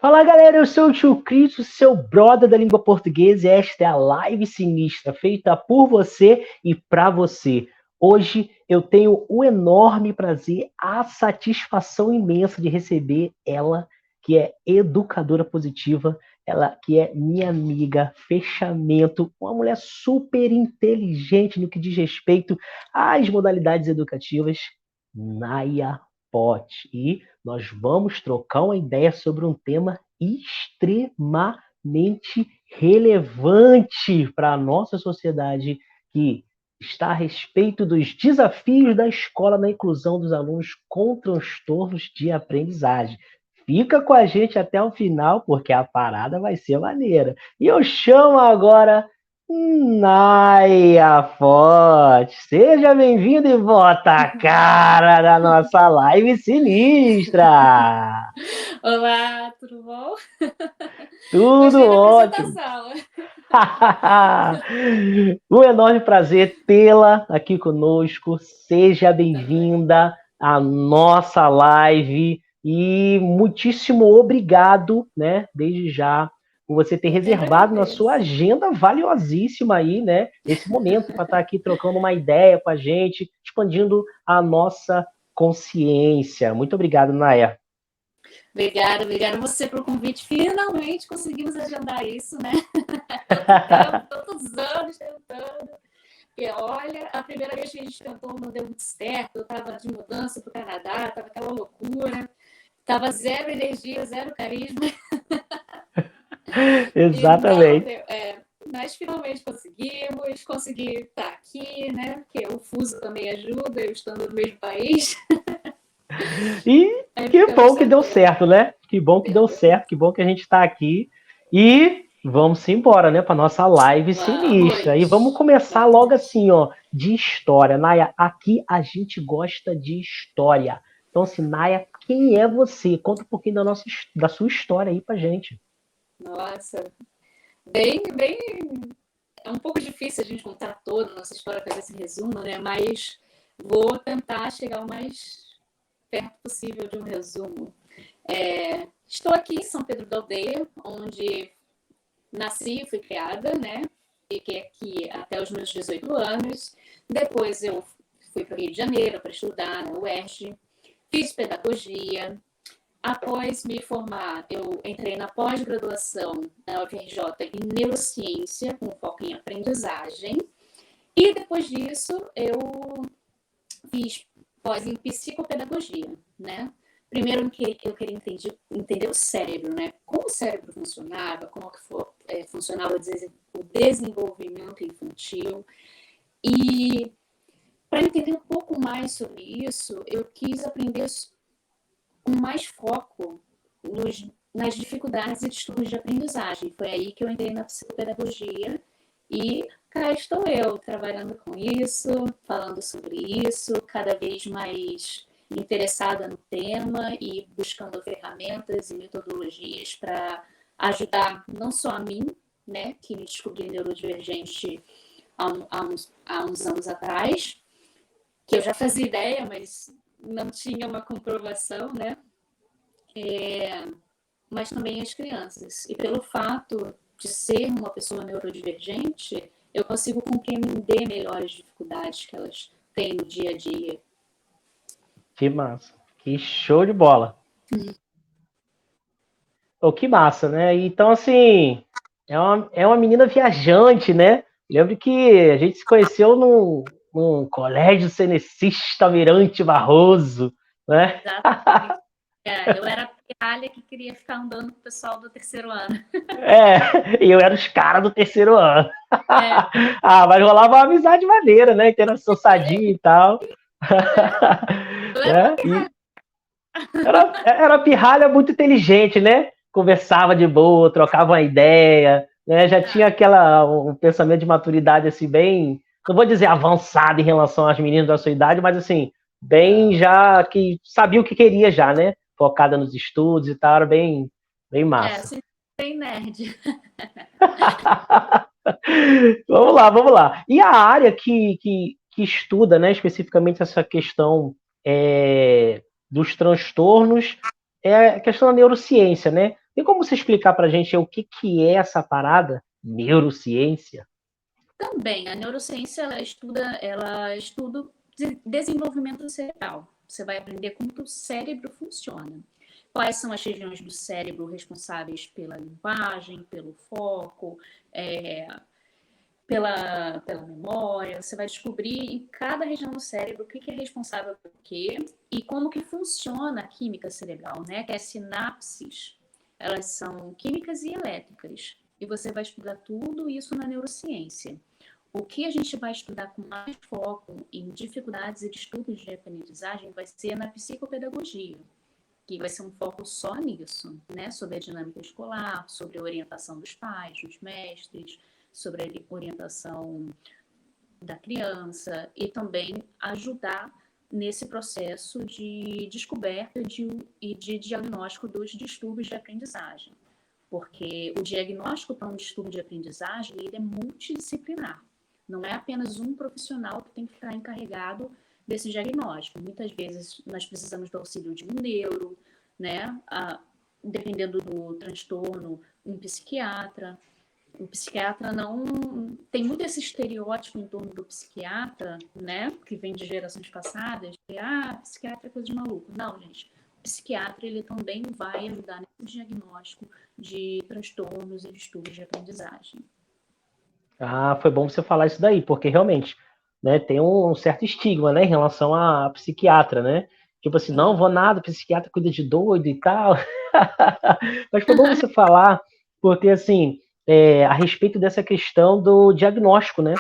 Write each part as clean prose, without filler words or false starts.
Fala galera, eu sou o Tio Cris, o seu brother da língua portuguesa, e esta é a live sinistra, feita por você e para você. Hoje eu tenho o enorme prazer, a satisfação imensa de receber ela, que é educadora positiva, ela que é minha amiga, fechamento, uma mulher super inteligente no que diz respeito às modalidades educativas, Naya Pot. E nós vamos trocar uma ideia sobre um tema extremamente relevante para a nossa sociedade, que está a respeito dos desafios da escola na inclusão dos alunos com transtornos de aprendizagem. Fica com a gente até o final, porque a parada vai ser maneira. E eu chamo agora Naya Forte, seja bem-vindo e bota a cara na nossa live sinistra. Olá, tudo bom? Tudo Gostei da ótimo. apresentação. Um enorme prazer tê-la aqui conosco. Seja Também. bem-vinda à nossa live e muitíssimo obrigado, né, desde já, por você ter Eu que reservado na sua agradeço. agenda valiosíssima aí, né, esse momento para estar aqui trocando uma ideia com a gente, expandindo a nossa consciência. Muito obrigado, Naya. Obrigada a você pelo convite. Finalmente conseguimos agendar isso, né? Tanto tempo, tantos anos tentando. Porque, olha, a primeira vez que a gente tentou não deu muito certo. Eu estava de mudança para o Canadá, estava aquela loucura. Estava zero energia, zero carisma. E não Exatamente. deu. Mas finalmente consegui estar aqui, né? Porque o fuso também ajuda, eu estando no mesmo país. E Aí que ficamos bom que deu tranquilos. certo, né? Que bom que deu certo, que bom que a gente está aqui. E vamos embora, né, para nossa live sinistra. E vamos Vamos! começar logo Vamos! assim, ó, de história. Naya, aqui a gente gosta de história. Então, assim, Naya, quem é você? Conta um pouquinho da sua história aí pra gente. Nossa, bem. É um pouco difícil a gente contar toda a nossa história, fazer esse resumo, né? Mas vou tentar chegar o mais perto possível de um resumo. Estou aqui em São Pedro da Aldeia, onde nasci e fui criada, né? Fiquei aqui até os meus 18 anos. Depois eu fui para o Rio de Janeiro para estudar na UERJ. Fiz pedagogia. Após me formar, eu entrei na pós-graduação na UFRJ em neurociência, com foco em aprendizagem. E depois disso, eu fiz pós em psicopedagogia, né? Primeiro eu queria entender o cérebro, né? Como o cérebro funcionava, como que funcionava o desenvolvimento infantil. E para entender um pouco mais sobre isso, eu quis aprender com mais foco nas dificuldades e distúrbios de aprendizagem. Foi aí que eu entrei na psicopedagogia e cá estou eu, trabalhando com isso, falando sobre isso, cada vez mais interessada no tema e buscando ferramentas e metodologias para ajudar não só a mim, né, que me descobri neurodivergente há uns anos atrás, que eu já fazia ideia, mas não tinha uma comprovação, né? Mas também as crianças. E pelo fato de ser uma pessoa neurodivergente, eu consigo compreender melhor as dificuldades que elas têm no dia a dia. Que massa. Que show de bola. Oh, que massa, né? Então, assim, é uma menina viajante, né? Lembro que a gente se conheceu num colégio cenecista Mirante Barroso, né? Exatamente. Eu era a pirralha que queria ficar andando com o pessoal do terceiro ano. E eu era os caras do terceiro ano. É, Mas rolava uma amizade maneira, né? Interação sadia e tal. eu era uma Né? pirralha. E era pirralha muito inteligente, né? Conversava de boa, trocava uma ideia, né? Já tinha um pensamento de maturidade assim bem, não vou dizer avançado em relação às meninas da sua idade, mas assim, bem já que sabia o que queria já, né? Focada nos estudos e tal, era bem massa. Assim, bem nerd. Vamos lá. E a área que estuda, né, especificamente essa questão dos transtornos é a questão da neurociência, né? Tem como você explicar para a gente o que é essa parada? Neurociência? Também, a neurociência, ela estuda desenvolvimento cerebral. Você vai aprender como que o cérebro funciona. Quais são as regiões do cérebro responsáveis pela linguagem, pelo foco, pela memória. Você vai descobrir em cada região do cérebro o que é responsável por quê e como que funciona a química cerebral, né? Que as sinapses, elas são químicas e elétricas. E você vai estudar tudo isso na neurociência. O que a gente vai estudar com mais foco em dificuldades e distúrbios de aprendizagem vai ser na psicopedagogia, que vai ser um foco só nisso, né? Sobre a dinâmica escolar, sobre a orientação dos pais, dos mestres, sobre a orientação da criança e também ajudar nesse processo de descoberta e de diagnóstico dos distúrbios de aprendizagem. Porque o diagnóstico para um distúrbio de aprendizagem ele é multidisciplinar. Não é apenas um profissional que tem que ficar encarregado desse diagnóstico. Muitas vezes nós precisamos do auxílio de um neuro, né? Dependendo do transtorno, um psiquiatra. O psiquiatra não tem muito esse estereótipo em torno do psiquiatra, né, que vem de gerações passadas, que psiquiatra é coisa de maluco. Não, gente. O psiquiatra ele também vai ajudar no diagnóstico de transtornos e distúrbios de aprendizagem. Ah, foi bom você falar isso daí, porque realmente, né, tem um certo estigma, né, em relação a psiquiatra, né? Tipo assim, não vou nada, psiquiatra cuida de doido e tal. Mas foi bom você falar, porque assim, a respeito dessa questão do diagnóstico, né?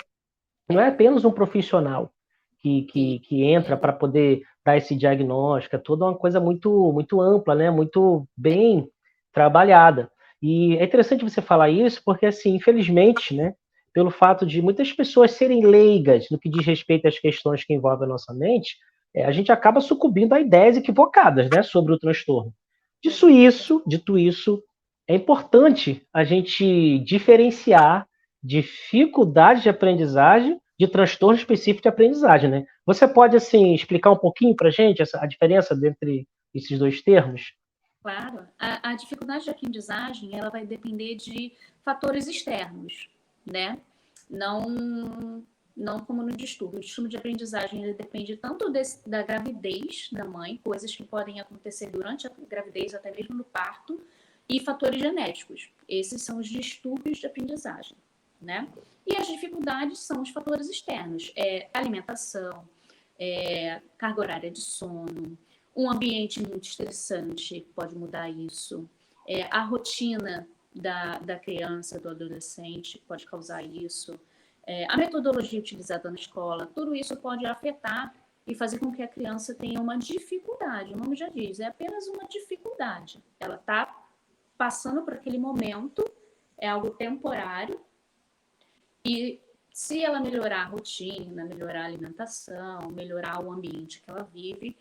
Não é apenas um profissional que entra para poder dar esse diagnóstico, é toda uma coisa muito ampla, né? Muito bem trabalhada. E é interessante você falar isso, porque, assim, infelizmente, né, pelo fato de muitas pessoas serem leigas no que diz respeito às questões que envolvem a nossa mente, a gente acaba sucumbindo a ideias equivocadas, né, sobre o transtorno. Dito isso, é importante a gente diferenciar dificuldade de aprendizagem de transtorno específico de aprendizagem, né? Você pode, assim, explicar um pouquinho para a gente a diferença entre esses dois termos? Claro, a dificuldade de aprendizagem ela vai depender de fatores externos, né? Não, não como no distúrbio. O distúrbio de aprendizagem ele depende tanto da gravidez da mãe, coisas que podem acontecer durante a gravidez, até mesmo no parto, e fatores genéticos. Esses são os distúrbios de aprendizagem, né? E as dificuldades são os fatores externos, alimentação, carga horária de sono, um ambiente muito estressante pode mudar isso. A rotina da criança, do adolescente pode causar isso. A metodologia utilizada na escola, tudo isso pode afetar e fazer com que a criança tenha uma dificuldade. O nome já diz, é apenas uma dificuldade. Ela está passando por aquele momento, é algo temporário, e se ela melhorar a rotina, melhorar a alimentação, melhorar o ambiente que ela vive,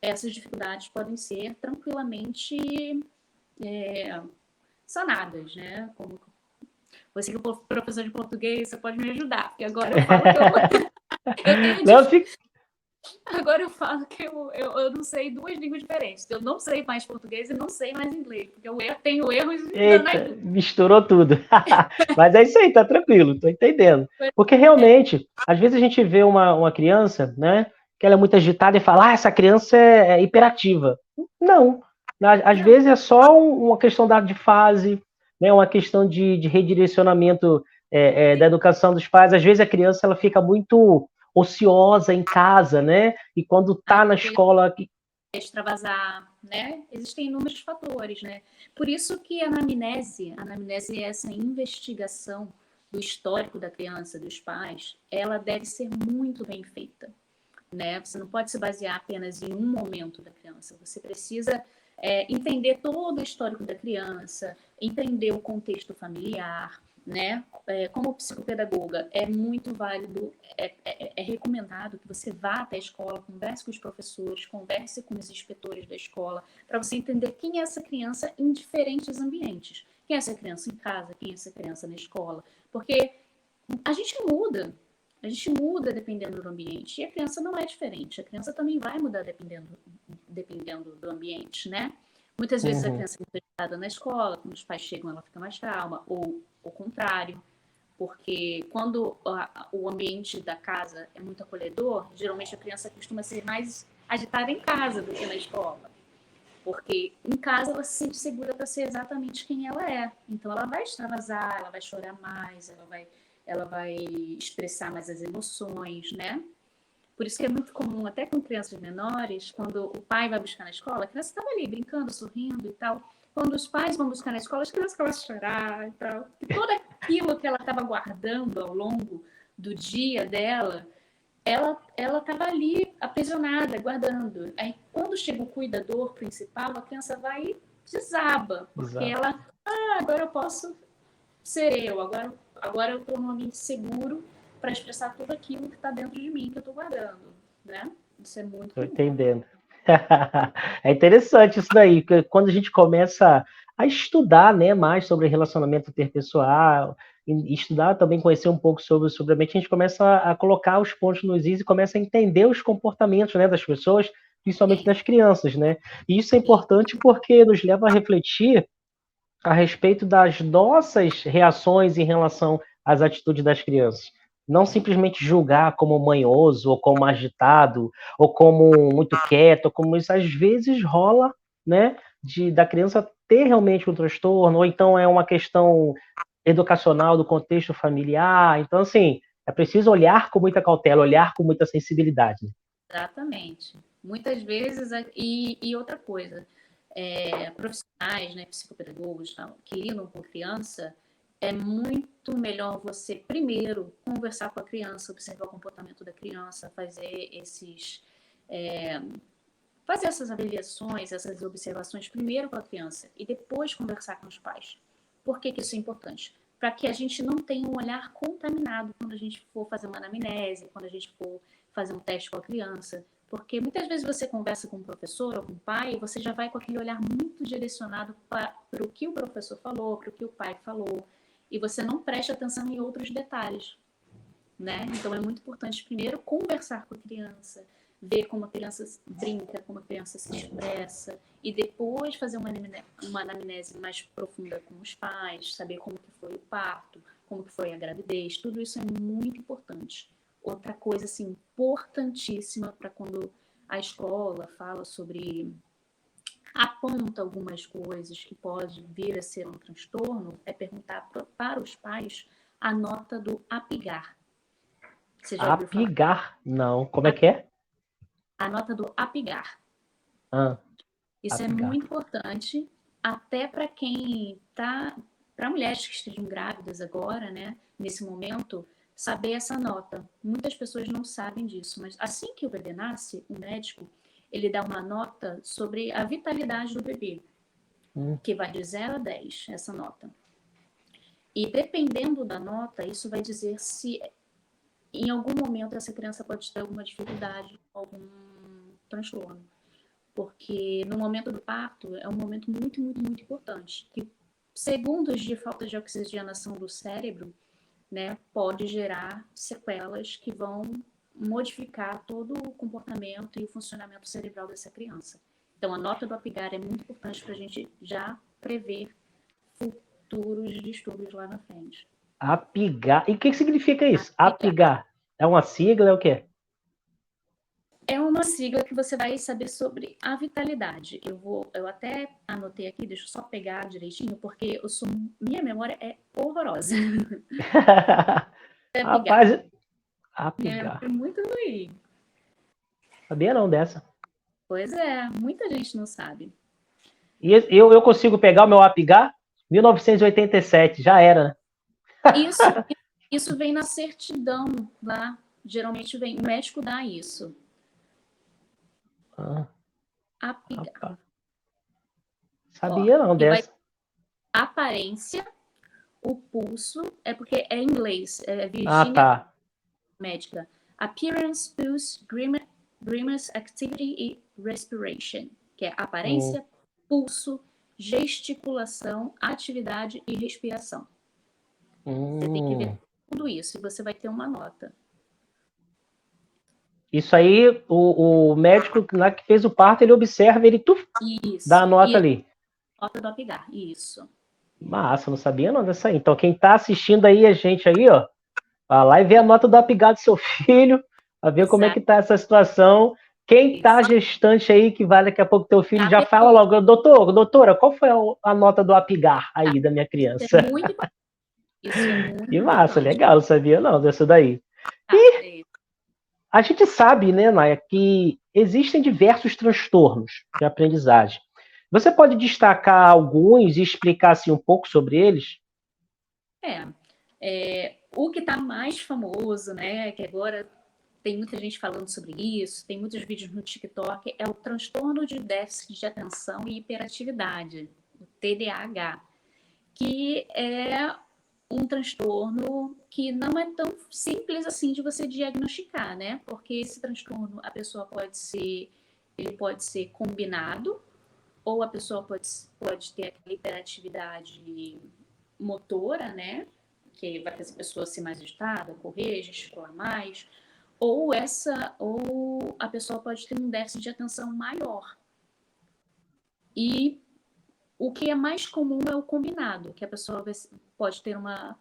essas dificuldades podem ser tranquilamente sanadas, né? Como você que é professor de português, você pode me ajudar, porque agora eu falo que eu tenho Não, fica... Agora eu falo que eu não sei duas línguas diferentes. Eu não sei mais português e não sei mais inglês, porque eu tenho erros. Eita, misturou tudo. Mas é isso aí, tá tranquilo, tô entendendo. Porque realmente, às vezes a gente vê uma criança, né, que ela é muito agitada e fala, essa criança é hiperativa. Não. Às vezes é só uma questão de fase, né, uma questão de redirecionamento da educação dos pais. Às vezes a criança ela fica muito ociosa em casa, né? E quando tá na escola extravasar, né? Existem inúmeros fatores, né? Por isso que a anamnese é essa investigação do histórico da criança, dos pais, ela deve ser muito bem feita, né? Você não pode se basear apenas em um momento da criança, você precisa entender todo o histórico da criança, entender o contexto familiar, né? Como psicopedagoga, é muito válido, é recomendado que você vá até a escola, converse com os professores, converse com os inspetores da escola, para você entender quem é essa criança em diferentes ambientes. Quem é essa criança em casa, quem é essa criança na escola. Porque a gente muda dependendo do ambiente. E a criança não é diferente. A criança também vai mudar dependendo do ambiente, né? Muitas vezes a Uhum. criança é muito agitada na escola, quando os pais chegam ela fica mais calma, ou o contrário, porque quando o ambiente da casa é muito acolhedor, geralmente a criança costuma ser mais agitada em casa do que na escola. Porque em casa ela se sente segura para ser exatamente quem ela é. Então ela vai extravasar, ela vai chorar mais, ela vai expressar mais as emoções, né? Por isso que é muito comum, até com crianças menores, quando o pai vai buscar na escola, a criança estava ali brincando, sorrindo e tal. Quando os pais vão buscar na escola, as crianças começam a chorar e tal. E tudo aquilo que ela estava guardando ao longo do dia dela, ela estava ali aprisionada, guardando. Aí, quando chega o cuidador principal, a criança vai e desaba, porque Exato. ela, agora eu posso ser eu, agora eu estou num ambiente seguro para expressar tudo aquilo que está dentro de mim, que eu estou guardando, né? Isso é muito Tô comum. entendendo. É interessante isso daí, porque quando a gente começa a estudar, né, mais sobre relacionamento interpessoal, e estudar também, conhecer um pouco sobre a mente, a gente começa a colocar os pontos nos is e começa a entender os comportamentos, né, das pessoas, principalmente Sim, das crianças, né? E isso é sim, importante porque nos leva a refletir a respeito das nossas reações em relação às atitudes das crianças. Não simplesmente julgar como manhoso, ou como agitado, ou como muito quieto, ou como isso às vezes rola, né, da criança ter realmente um transtorno, ou então é uma questão educacional do contexto familiar. Então, assim, é preciso olhar com muita cautela, olhar com muita sensibilidade. exatamente. Muitas vezes, e outra coisa, profissionais, né, psicopedagogos, tal, que lidam com criança, é muito melhor você primeiro conversar com a criança, observar o comportamento da criança, é, fazer essas avaliações, essas observações primeiro com a criança e depois conversar com os pais. Por que isso é importante? Para que a gente não tenha um olhar contaminado quando a gente for fazer uma anamnese, quando a gente for fazer um teste com a criança. Porque muitas vezes você conversa com o professor ou com o pai e você já vai com aquele olhar muito direcionado para o que o professor falou, para o que o pai falou, e você não presta atenção em outros detalhes, né? Então é muito importante primeiro conversar com a criança, ver como a criança brinca, como a criança se expressa, e depois fazer uma anamnese mais profunda com os pais, saber como que foi o parto, como que foi a gravidez, tudo isso é muito importante. Outra coisa assim, importantíssima para quando a escola fala sobre, aponta algumas coisas que pode vir a ser um transtorno, é perguntar para os pais a nota do APGAR. Você já ouviu falar? Apigar, não. Como é que é? A nota do APGAR. Ah, Isso é apigar. muito importante, até para quem está, para mulheres que estejam grávidas agora, né, nesse momento, saber essa nota. Muitas pessoas não sabem disso, mas assim que o bebê nasce, o médico, ele dá uma nota sobre a vitalidade do bebê, Hum. que vai de 0 a 10, essa nota. E dependendo da nota, isso vai dizer se em algum momento essa criança pode ter alguma dificuldade, algum transtorno. Porque no momento do parto é um momento muito, muito, muito importante. Que segundos de falta de oxigenação do cérebro, né, pode gerar sequelas que vão modificar todo o comportamento e o funcionamento cerebral dessa criança. Então, a nota do APGAR é muito importante para a gente já prever futuros distúrbios lá na frente. Apigar. E o que significa isso? APGAR Apigar. É uma sigla, é o quê? é uma sigla que você vai saber sobre a vitalidade. Eu até anotei aqui, deixa eu só pegar direitinho, porque minha memória é horrorosa. É pigar. Rapaz, Minha memória apigar. é muito ruim. Sabia não dessa. Pois é, muita gente não sabe. E eu consigo pegar o meu apigar? 1987, já era, né? Isso, isso vem na certidão lá. Geralmente vem, o médico dá isso. Ah, Apigar. rapaz. Ó, Sabia não e vai dessa. aparência, o pulso, é porque é em inglês, é Ah, Virginia tá. médica. Appearance, pulse, grimace, activity e respiration, que é Hum, aparência, pulso, gesticulação, atividade e respiração. Você tem que ver hum. tudo isso e você vai ter uma nota. Isso aí, o médico lá que fez o parto, ele observa, ele dá a Isso. nota E ali. nota do Apgar. Isso. Massa, não sabia não dessa aí. Então, quem tá assistindo aí, a gente aí, ó, vai lá e vê a nota do Apgar do seu filho, pra ver como é que Exato. tá essa situação. Quem tá gestante aí, que vai daqui a pouco teu filho, Já já fala pergunta. logo, doutora, qual foi a nota do Apgar aí da minha Isso é criança? muito importante. Isso é Que muito massa, importante. legal, não sabia não dessa daí. Tá, é isso. A gente sabe, né, Naya, que existem diversos transtornos de aprendizagem. Você pode destacar alguns e explicar assim, um pouco sobre eles? O que está mais famoso, né, que agora tem muita gente falando sobre isso, tem muitos vídeos no TikTok, é o transtorno de déficit de atenção e hiperatividade, o TDAH, que é um transtorno que não é tão simples assim de você diagnosticar, né? Porque esse transtorno a pessoa ele pode ser combinado, ou a pessoa pode ter aquela hiperatividade motora, né? Que vai fazer a pessoa ser mais agitada, correr, gesticular mais, ou a pessoa pode ter um déficit de atenção maior. E o que é mais comum é o combinado, que a pessoa pode ter uma...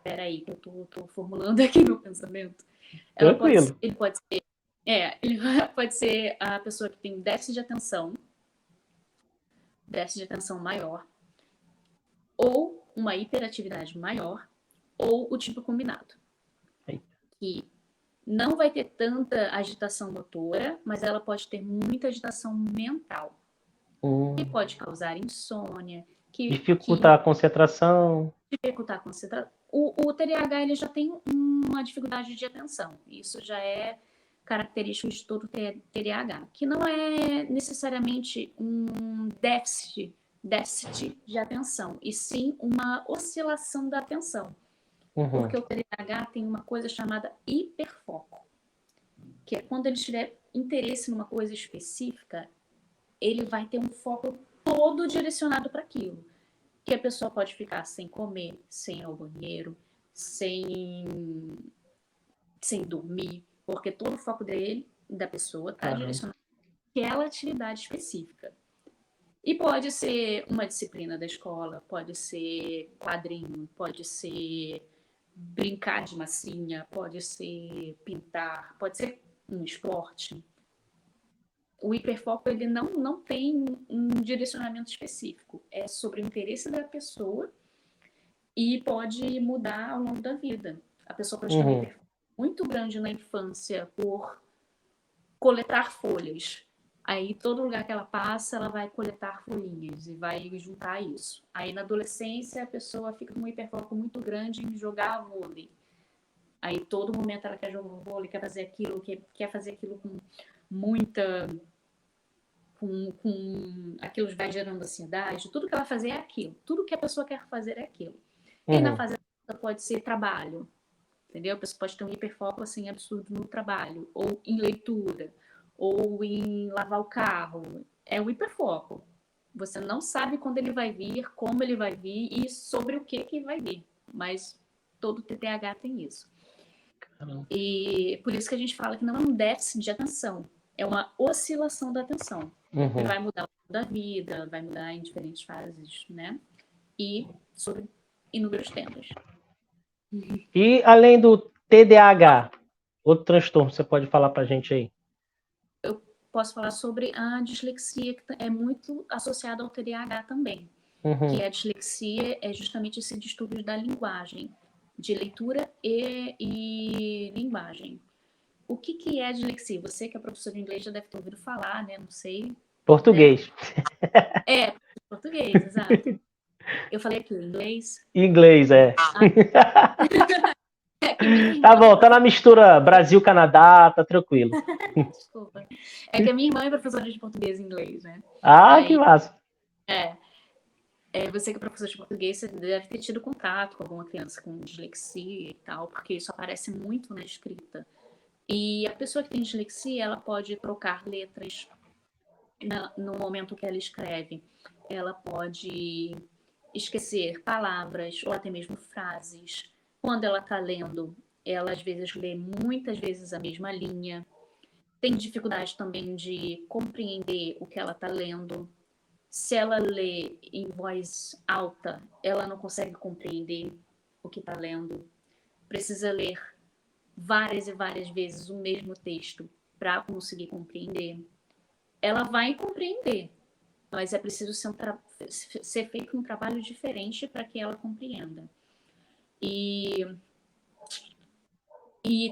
Peraí, que eu tô formulando aqui meu pensamento. Tranquilo. Ele pode ser a pessoa que tem déficit de atenção maior, ou uma hiperatividade maior, ou o tipo combinado. Que não vai ter tanta agitação motora, mas ela pode ter muita agitação mental, que pode causar insônia, que Dificultar a concentração. dificultar a concentração. O TDAH ele já tem uma dificuldade de atenção. Isso já é característico de todo TDAH, que não é necessariamente um déficit de atenção, e sim uma oscilação da atenção. Porque o TDAH tem uma coisa chamada hiperfoco, que é quando ele tiver interesse numa coisa específica, ele vai ter um foco todo direcionado para aquilo. Que a pessoa pode ficar sem comer, sem ir ao banheiro, sem dormir, porque todo o foco da pessoa está direcionado àquela atividade específica. E pode ser uma disciplina da escola, pode ser quadrinho, pode ser brincar de massinha, pode ser pintar, pode ser um esporte. O hiperfoco ele não tem um direcionamento específico, é sobre o interesse da pessoa e pode mudar ao longo da vida. A pessoa pode ter um hiperfoco muito grande na infância por coletar folhas. Aí, todo lugar que ela passa, ela vai coletar folhinhas e vai juntar isso. Aí, na adolescência, a pessoa fica com um hiperfoco muito grande em jogar vôlei. Aí, todo momento, ela quer jogar vôlei, quer fazer aquilo, quer fazer aquilo com muita... Com aquilo vai gerando ansiedade. Tudo que ela fazer é aquilo. Tudo que a pessoa quer fazer é aquilo. E na fase adulta pode ser trabalho. Entendeu? A pessoa pode ter um hiperfoco assim, absurdo no trabalho, ou em leitura, ou em lavar o carro. É o hiperfoco. Você não sabe quando ele vai vir, como ele vai vir e sobre o que vai vir. Mas todo TDAH tem isso. E por isso que a gente fala que não é um déficit de atenção, é uma oscilação da atenção. Que vai mudar ao longo da vida, vai mudar em diferentes fases, né? E sobre inúmeros temas. E além do TDAH, outro transtorno você pode falar pra gente aí? Eu posso falar sobre a dislexia, que é muito associada ao TDAH também. Que a dislexia é justamente esse distúrbio da linguagem, de leitura e linguagem. O que é a dislexia? Você que é professor de inglês já deve ter ouvido falar, né? Não sei. Português. Né? Português, exato. Eu falei aqui, inglês. Inglês, é. É que minha Tá irmã bom, tá na mistura Brasil-Canadá, tá tranquilo. Desculpa. É que a minha irmã é professora de português e inglês, né? Ah, que massa. Você que é professor de português, você deve ter tido contato com alguma criança com dislexia e tal, porque isso aparece muito na escrita. E a pessoa que tem dislexia, ela pode trocar letras no momento que ela escreve. Ela pode esquecer palavras ou até mesmo frases. Quando ela está lendo, ela às vezes lê muitas vezes a mesma linha, tem dificuldade também de compreender o que ela está lendo. Se ela lê em voz alta, ela não consegue compreender o que está lendo. Precisa ler várias e várias vezes o mesmo texto para conseguir compreender. Ela vai compreender, mas é preciso ser feito um trabalho diferente para que ela compreenda. E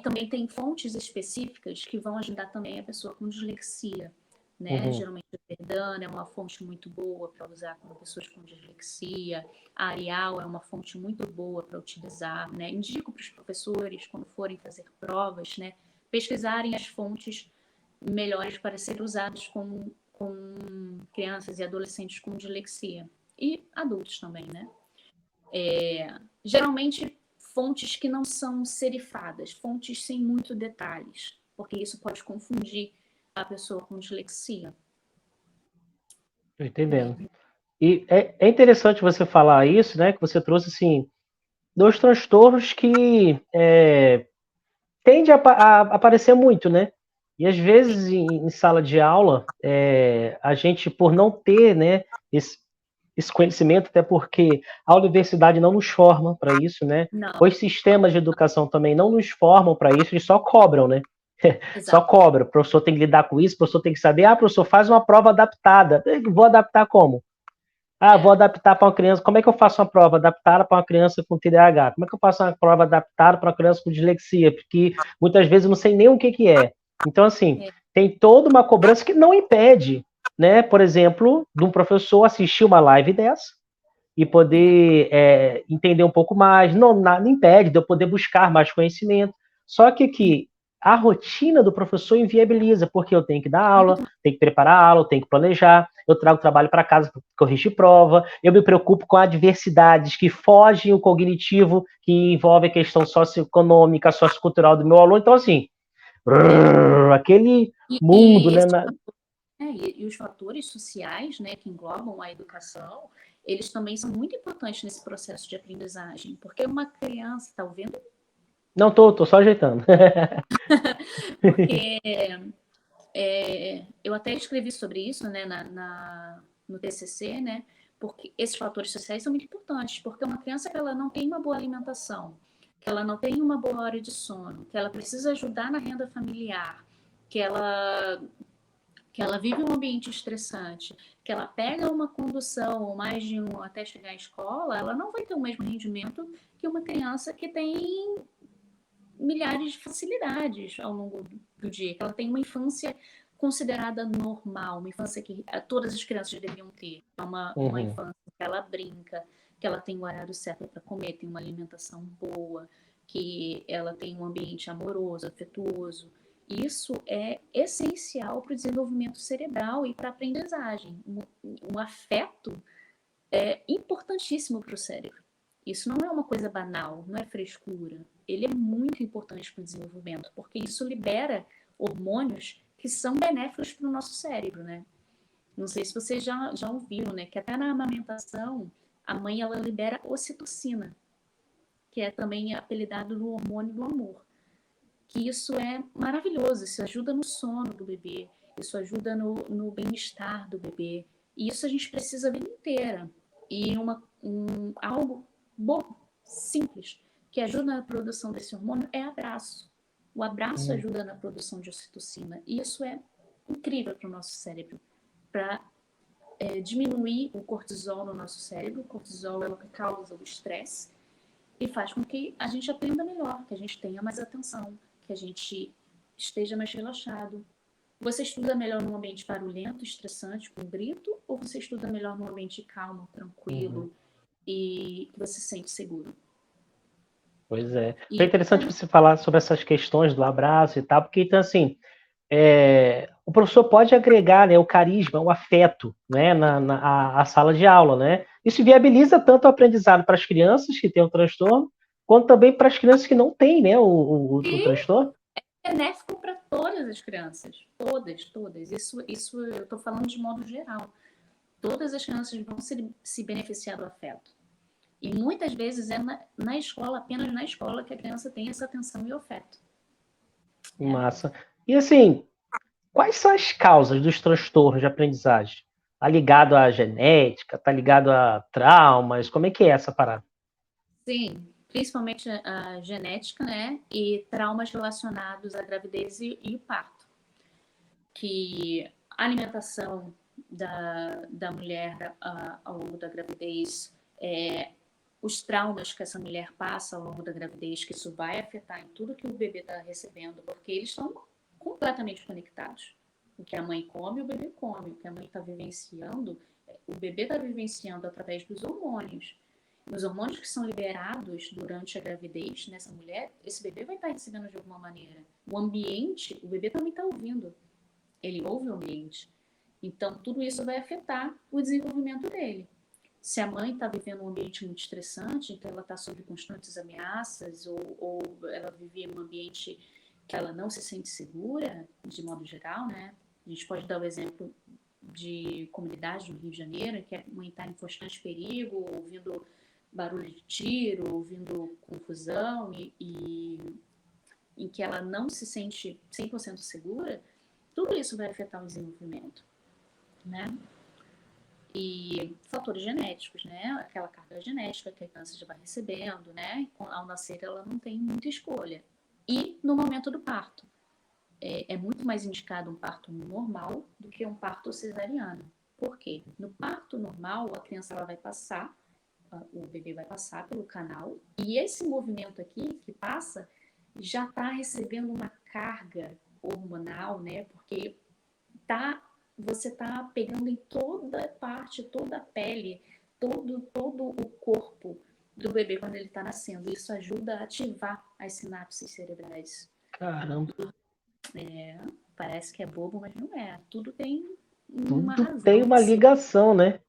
também tem fontes específicas que vão ajudar também a pessoa com dislexia, né? Geralmente a Verdana é uma fonte muito boa para usar com pessoas com dislexia, a Arial é uma fonte muito boa para utilizar, né? Indico para os professores, quando forem fazer provas, né, pesquisarem as fontes melhores para serem usadas com crianças e adolescentes com dislexia. E adultos também, né? Geralmente fontes que não são serifadas, fontes sem muito detalhes, porque isso pode confundir a pessoa com dislexia. Tô entendendo. E é interessante você falar isso, né? Que você trouxe, assim, dois transtornos que tendem a aparecer muito, né? E às vezes em sala de aula, a gente, por não ter, né, esse conhecimento, até porque a universidade não nos forma para isso, né? Não, Os sistemas de educação também não nos formam para isso, eles só cobram, né? Só exato. cobra. O professor tem que lidar com isso, o professor tem que saber, professor, faz uma prova adaptada. Vou adaptar como? Vou adaptar para uma criança. Como é que eu faço uma prova adaptada para uma criança com TDAH? Como é que eu faço uma prova adaptada para uma criança com dislexia? Porque muitas vezes eu não sei nem o que é. Então, assim, tem toda uma cobrança que não impede, né? Por exemplo, de um professor assistir uma live dessa e poder entender um pouco mais. Não, nada impede de eu poder buscar mais conhecimento. Só que aqui, a rotina do professor inviabiliza, porque eu tenho que dar aula, tenho que preparar a aula, eu tenho que planejar, eu trago trabalho para casa para corrigir prova, eu me preocupo com adversidades que fogem o cognitivo, que envolve a questão socioeconômica, sociocultural do meu aluno. Então, assim, aquele mundo, né? E os fatores sociais, né, que englobam a educação, eles também são muito importantes nesse processo de aprendizagem, porque uma criança está ouvindo? Não, tô só ajeitando. Porque eu até escrevi sobre isso, né, no TCC, né, porque esses fatores sociais são muito importantes, porque uma criança que ela não tem uma boa alimentação, que ela não tem uma boa hora de sono, que ela precisa ajudar na renda familiar, que ela vive um ambiente estressante, que ela pega uma condução ou mais de um até chegar à escola, ela não vai ter o mesmo rendimento que uma criança que tem milhares de facilidades ao longo do dia, que ela tem uma infância considerada normal, uma infância que todas as crianças deveriam ter, uma infância que ela brinca, que ela tem o horário certo para comer, tem uma alimentação boa, que ela tem um ambiente amoroso, afetuoso. Isso é essencial para o desenvolvimento cerebral e para a aprendizagem. Um afeto é importantíssimo para o cérebro. Isso não é uma coisa banal, não é frescura. Ele é muito importante para o desenvolvimento, porque isso libera hormônios que são benéficos para o nosso cérebro, né? Não sei se vocês já ouviram, né? Que até na amamentação, a mãe ela libera ocitocina, que é também apelidado no hormônio do amor. Que isso é maravilhoso, isso ajuda no sono do bebê, isso ajuda no bem-estar do bebê. E isso a gente precisa a vida inteira. E algo bom, simples, que ajuda na produção desse hormônio é abraço. O abraço ajuda na produção de ocitocina. E isso é incrível para o nosso cérebro, para diminuir o cortisol no nosso cérebro. O cortisol é o que causa o estresse e faz com que a gente aprenda melhor, que a gente tenha mais atenção, que a gente esteja mais relaxado. Você estuda melhor num ambiente barulhento, estressante, com grito, ou você estuda melhor num ambiente calmo, tranquilo e que você se sente seguro? Pois é. Foi E interessante você falar sobre essas questões do abraço e tal, porque, então, assim, o professor pode agregar, né, o carisma, o afeto, né, a sala de aula, né? Isso viabiliza tanto o aprendizado para as crianças que têm o transtorno, quanto também para as crianças que não têm, né, o transtorno. é benéfico para todas as crianças, todas, todas. Isso eu estou falando de modo geral. Todas as crianças vão se beneficiar do afeto. E muitas vezes é na escola, apenas na escola, que a criança tem essa atenção e afeto. Massa. E assim, quais são as causas dos transtornos de aprendizagem? Tá ligado à genética? Tá ligado a traumas? Como é que é essa parada? Sim, principalmente a genética, né? E traumas relacionados à gravidez e parto. Que a alimentação da mulher ao longo da gravidez, os traumas que essa mulher passa ao longo da gravidez, que isso vai afetar em tudo que o bebê está recebendo, porque eles estão completamente conectados. O que a mãe come, o bebê come. O que a mãe está vivenciando, o bebê está vivenciando através dos hormônios. Os hormônios que são liberados durante a gravidez nessa mulher, esse bebê vai estar recebendo de alguma maneira. O ambiente, o bebê também está ouvindo. Ele ouve o ambiente. Então, tudo isso vai afetar o desenvolvimento dele. Se a mãe está vivendo um ambiente muito estressante, então ela está sob constantes ameaças, ou ela vive em um ambiente que ela não se sente segura, de modo geral, né? A gente pode dar o exemplo de comunidade no Rio de Janeiro, que a mãe está em constante perigo, ouvindo barulho de tiro, ouvindo confusão, e em que ela não se sente 100% segura, tudo isso vai afetar o desenvolvimento, né? E fatores genéticos, né? Aquela carga genética que a criança já vai recebendo, né? Ao nascer ela não tem muita escolha. E no momento do parto, é muito mais indicado um parto normal do que um parto cesariano. Por quê? No parto normal, a criança ela vai passar, o bebê vai passar pelo canal, e esse movimento aqui que passa já está recebendo uma carga hormonal, né? Porque você está pegando em toda parte, toda a pele, todo o corpo do bebê quando ele está nascendo. Isso ajuda a ativar as sinapses cerebrais. Caramba. Parece que é bobo, mas não é. Tudo tem uma Tudo razão. tem uma ligação, né?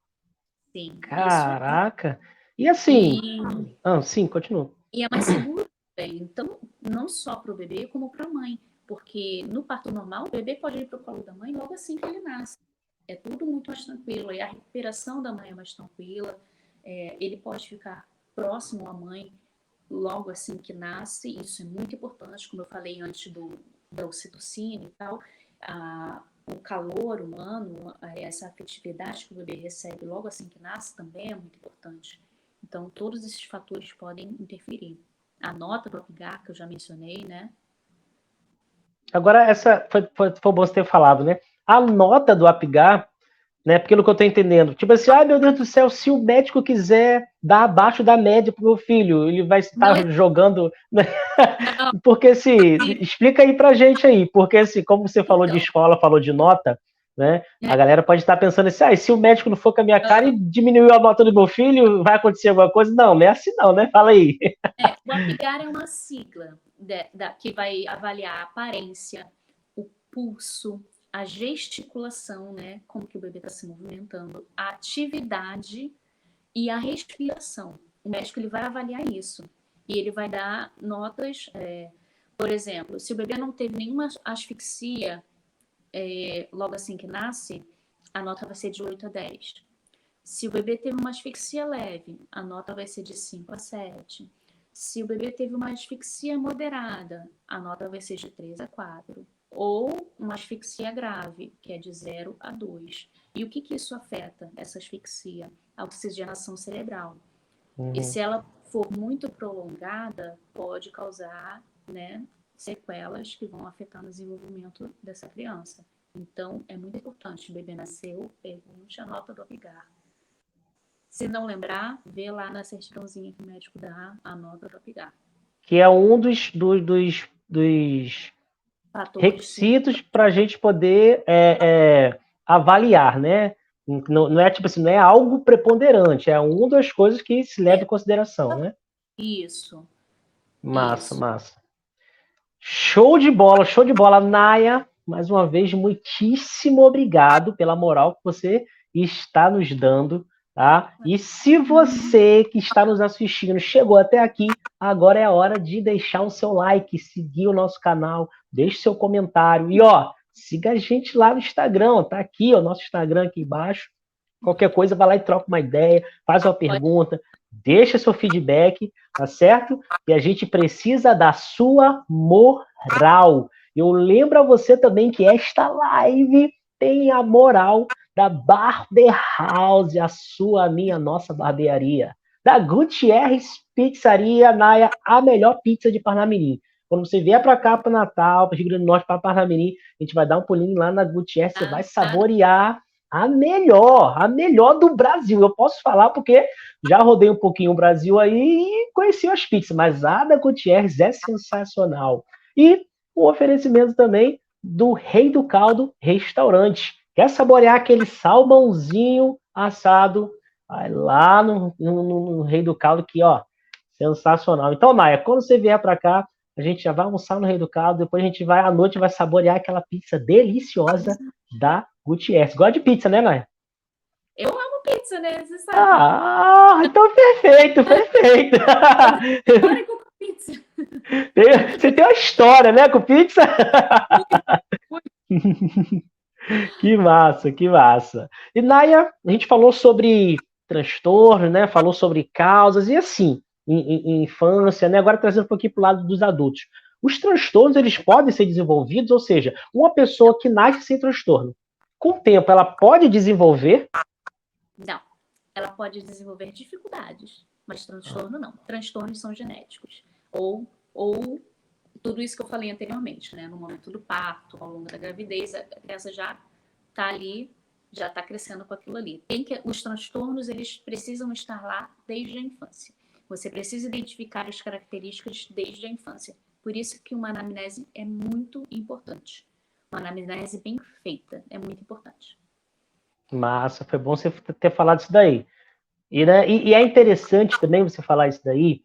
Sim, isso aí. Caraca. E assim. Sim, continua. E é mais seguro também. Então, não só para o bebê, como para a mãe. Porque no parto normal, o bebê pode ir para o colo da mãe logo assim que ele nasce. É tudo muito mais tranquilo. E a recuperação da mãe é mais tranquila. Ele pode ficar próximo à mãe logo assim que nasce. Isso é muito importante, como eu falei antes da ocitocina e tal. O calor humano, essa afetividade que o bebê recebe logo assim que nasce também é muito importante. Então, todos esses fatores podem interferir. A nota do Apgar, que eu já mencionei, né? Agora, essa foi bom você ter falado, né? A nota do Apgar, né? Pelo que eu tô entendendo, tipo assim, ai meu Deus do céu, se o médico quiser dar abaixo da média pro meu filho, ele vai estar jogando. Né? Não. Porque assim, explica aí pra gente aí, porque assim, como você falou de escola, falou de nota, né? A galera pode estar pensando assim, se o médico não for com a minha cara e diminuiu a nota do meu filho, vai acontecer alguma coisa? Não, não é assim não, né? Fala aí. O Apgar é uma sigla que vai avaliar a aparência, o pulso, a gesticulação, né? Como que o bebê está se movimentando, a atividade e a respiração. O médico ele vai avaliar isso. E ele vai dar notas, por exemplo, se o bebê não teve nenhuma asfixia logo assim que nasce, a nota vai ser de 8 a 10. Se o bebê teve uma asfixia leve, a nota vai ser de 5 a 7. Se o bebê teve uma asfixia moderada, a nota vai ser de 3 a 4. Ou uma asfixia grave, que é de 0 a 2. E o que isso afeta, essa asfixia? A oxigenação cerebral. E se ela for muito prolongada, pode causar, né, sequelas que vão afetar o desenvolvimento dessa criança. Então, é muito importante. O bebê nasceu, pergunte a nota do Apgar. Se não lembrar, vê lá na certidãozinha que o médico dá a nota do Apgar. Que é um dos requisitos para a gente poder avaliar, né? Não é tipo assim, não é algo preponderante, é uma das coisas que se leva em consideração, né? Isso. Massa, massa. Show de bola, Naya. Mais uma vez, muitíssimo obrigado pela moral que você está nos dando, tá? E se você que está nos assistindo chegou até aqui, agora é a hora de deixar o seu like, seguir o nosso canal, deixe seu comentário e siga a gente lá no Instagram, tá aqui, o nosso Instagram aqui embaixo. Qualquer coisa, vai lá e troca uma ideia, faz uma pergunta, Deixa seu feedback, tá certo? E a gente precisa da sua moral. Eu lembro a você também que esta live tem a moral da Barber House, a sua, a minha, nossa barbearia. Da Gutierrez Pizzaria, Naya, a melhor pizza de Parnamirim. Quando você vier para cá, para Natal, para Rio Grande do Norte, para Parnamirim, a gente vai dar um pulinho lá na Gutierrez, você vai saborear a melhor do Brasil. Eu posso falar porque já rodei um pouquinho o Brasil aí e conheci as pizzas, mas a da Gutierrez é sensacional. E o oferecimento também do Rei do Caldo Restaurante. Quer saborear aquele salmãozinho assado? Vai lá no Rei do Caldo, que, ó, sensacional. Então, Naya, quando você vier para cá, a gente já vai almoçar no Rei do Caldo, depois a gente vai à noite vai saborear aquela pizza deliciosa da Gutierrez. Gosta de pizza, né, Naya? Eu amo pizza, né? Você sabe. Ah, então perfeito, perfeito. Agora com pizza. Você tem uma história, né, com pizza? Que massa, que massa. E Naya, a gente falou sobre transtorno, né? Falou sobre causas e assim, em infância, né? Agora trazendo um pouquinho para o lado dos adultos. Os transtornos, eles podem ser desenvolvidos, ou seja, uma pessoa que nasce sem transtorno, com o tempo, ela pode desenvolver? Não. Ela pode desenvolver dificuldades, mas transtorno não. Transtornos são genéticos. Ou tudo isso que eu falei anteriormente, né? No momento do parto, ao longo da gravidez, a criança já está ali, já está crescendo com aquilo ali. Os transtornos, eles precisam estar lá desde a infância. Você precisa identificar as características desde a infância. Por isso que uma anamnese é muito importante. Uma anamnese bem feita é muito importante. Massa, foi bom você ter falado isso daí. E é interessante também você falar isso daí,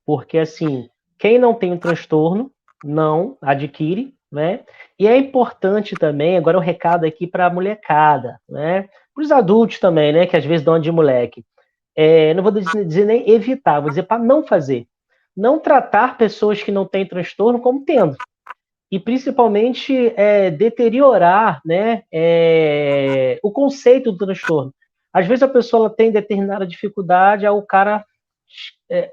porque assim, quem não tem um transtorno não adquire, né? E é importante também, agora um recado aqui para a molecada, né? Para os adultos também, né? Que às vezes dão de moleque. Não vou dizer nem evitar, vou dizer para não fazer. Não tratar pessoas que não têm transtorno como tendo. E principalmente deteriorar, né, o conceito do transtorno. Às vezes a pessoa ela tem determinada dificuldade, aí o cara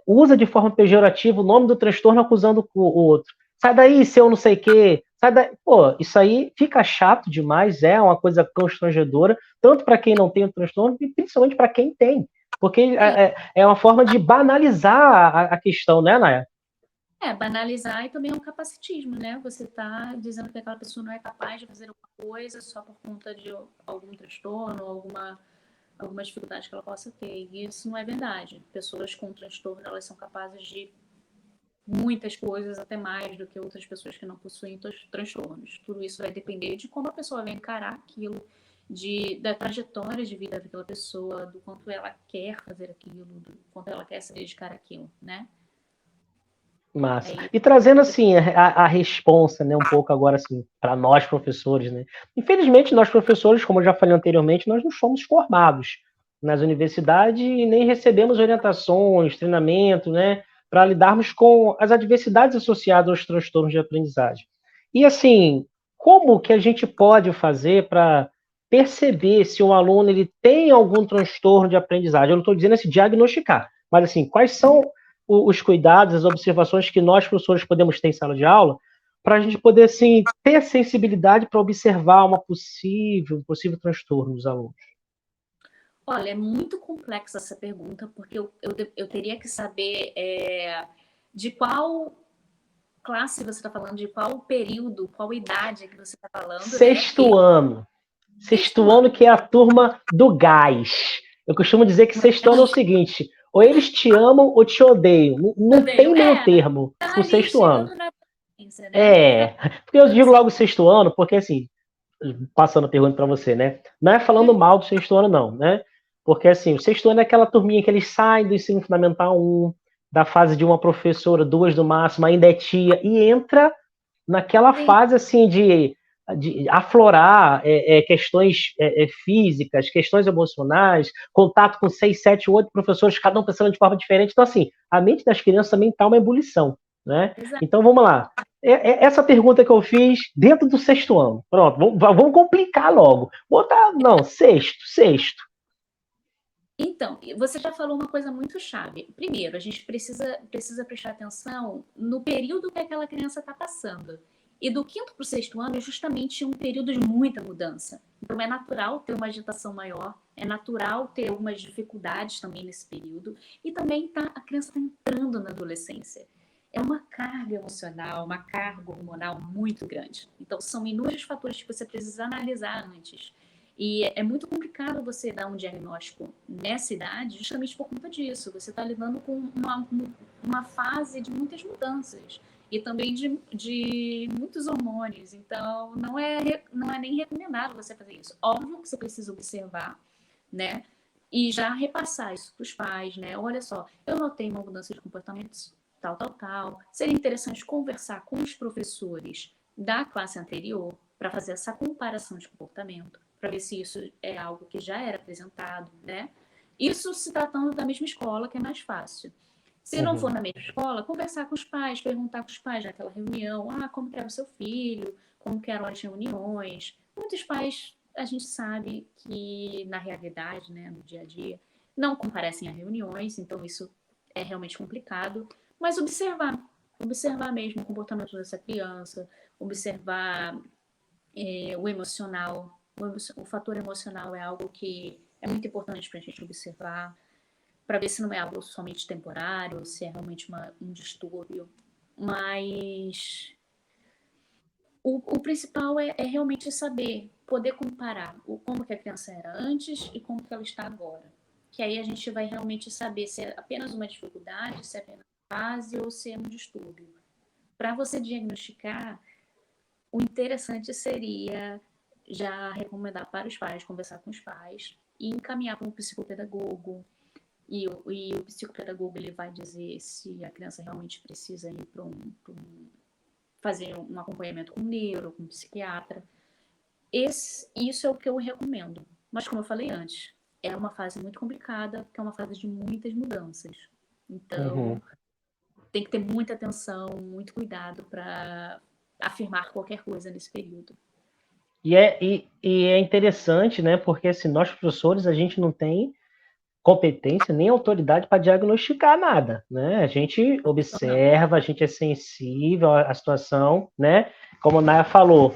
usa de forma pejorativa o nome do transtorno acusando o outro. Sai daí, seu não sei o quê. Sai daí. Pô, isso aí fica chato demais, é uma coisa constrangedora, tanto para quem não tem o transtorno, e principalmente para quem tem. Porque é uma forma de banalizar a questão, né, Naya? Banalizar e também é um capacitismo, né? Você está dizendo que aquela pessoa não é capaz de fazer alguma coisa só por conta de algum transtorno, alguma dificuldade que ela possa ter. E isso não é verdade. Pessoas com transtorno, elas são capazes de muitas coisas, até mais do que outras pessoas que não possuem transtornos. Tudo isso vai depender de como a pessoa vai encarar aquilo, da trajetória de vida daquela pessoa, do quanto ela quer fazer aquilo, do quanto ela quer se dedicar àquilo, né? Massa. E trazendo assim a responsa, né, um pouco agora assim para nós professores, né? Infelizmente nós professores, como eu já falei anteriormente, nós não somos formados nas universidades e nem recebemos orientações, treinamento, né, para lidarmos com as adversidades associadas aos transtornos de aprendizagem. E assim, como que a gente pode fazer para perceber se um aluno ele tem algum transtorno de aprendizagem? Eu não estou dizendo assim diagnosticar, mas assim, quais são os cuidados, as observações que nós, professores, podemos ter em sala de aula, para a gente poder, assim, ter sensibilidade para observar um possível transtorno dos alunos? Olha, é muito complexa essa pergunta, porque eu teria que saber de qual classe você está falando, de qual período, qual idade que você está falando. Sexto ano. Sexto ano, que é a turma do gás. Eu costumo dizer que sexto ano é o seguinte: ou eles te amam ou te odeiam. Não tem meio termo no sexto ano. Porque eu digo logo sexto ano, porque assim, passando a pergunta para você, né? Não é falando mal do sexto ano, não, né? Porque assim, o sexto ano é aquela turminha que eles saem do ensino fundamental 1, da fase de uma professora, 2 no máximo, ainda é tia, e entra naquela fase assim de aflorar questões físicas, questões emocionais, contato com 6, 7, 8 professores, cada um pensando de forma diferente. Então, assim, a mente das crianças também está uma ebulição, né? Então, vamos lá. Essa pergunta que eu fiz dentro do sexto ano. Pronto, vamos complicar logo. Botar, não, sexto. Então, você já falou uma coisa muito chave. Primeiro, a gente precisa prestar atenção no período que aquela criança está passando. E do quinto para o sexto ano é justamente um período de muita mudança. Então, é natural ter uma agitação maior, é natural ter algumas dificuldades também nesse período. E também a criança está entrando na adolescência. É uma carga emocional, uma carga hormonal muito grande. Então, são inúmeros fatores que você precisa analisar antes. E é muito complicado você dar um diagnóstico nessa idade, justamente por conta disso. Você está lidando com uma fase de muitas mudanças e também de muitos hormônios. Então, não é nem recomendável você fazer isso. Óbvio que você precisa observar, né? E já repassar isso para os pais, né? Olha só, eu notei uma mudança de comportamentos, tal, tal, tal. Seria interessante conversar com os professores da classe anterior para fazer essa comparação de comportamento, para ver se isso é algo que já era apresentado, né? Isso se tratando da mesma escola, que é mais fácil. Se não for na mesma escola, conversar com os pais, perguntar com os pais naquela reunião, como que era o seu filho, como que eram as reuniões. Muitos pais, a gente sabe que na realidade, né, no dia a dia, não comparecem a reuniões, então isso é realmente complicado, mas observar mesmo o comportamento dessa criança, observar o emocional. O fator emocional é algo que é muito importante para a gente observar, para ver se não é algo somente temporário, se é realmente um distúrbio. Mas o principal é realmente saber, poder comparar como que a criança era antes e como que ela está agora. Que aí a gente vai realmente saber se é apenas uma dificuldade, se é apenas uma fase ou se é um distúrbio. Para você diagnosticar, o interessante seria já recomendar para os pais, conversar com os pais e encaminhar para um psicopedagogo. E o psicopedagogo ele vai dizer se a criança realmente precisa ir para fazer um acompanhamento com um neuro, com um psiquiatra. Isso é o que eu recomendo. Mas como eu falei antes, é uma fase muito complicada, porque é uma fase de muitas mudanças. Então, tem que ter muita atenção, muito cuidado para afirmar qualquer coisa nesse período. E é interessante, né? Porque assim, nós professores, a gente não tem competência nem autoridade para diagnosticar nada, né? A gente Não. observa, a gente é sensível à situação, né? Como a Naya falou,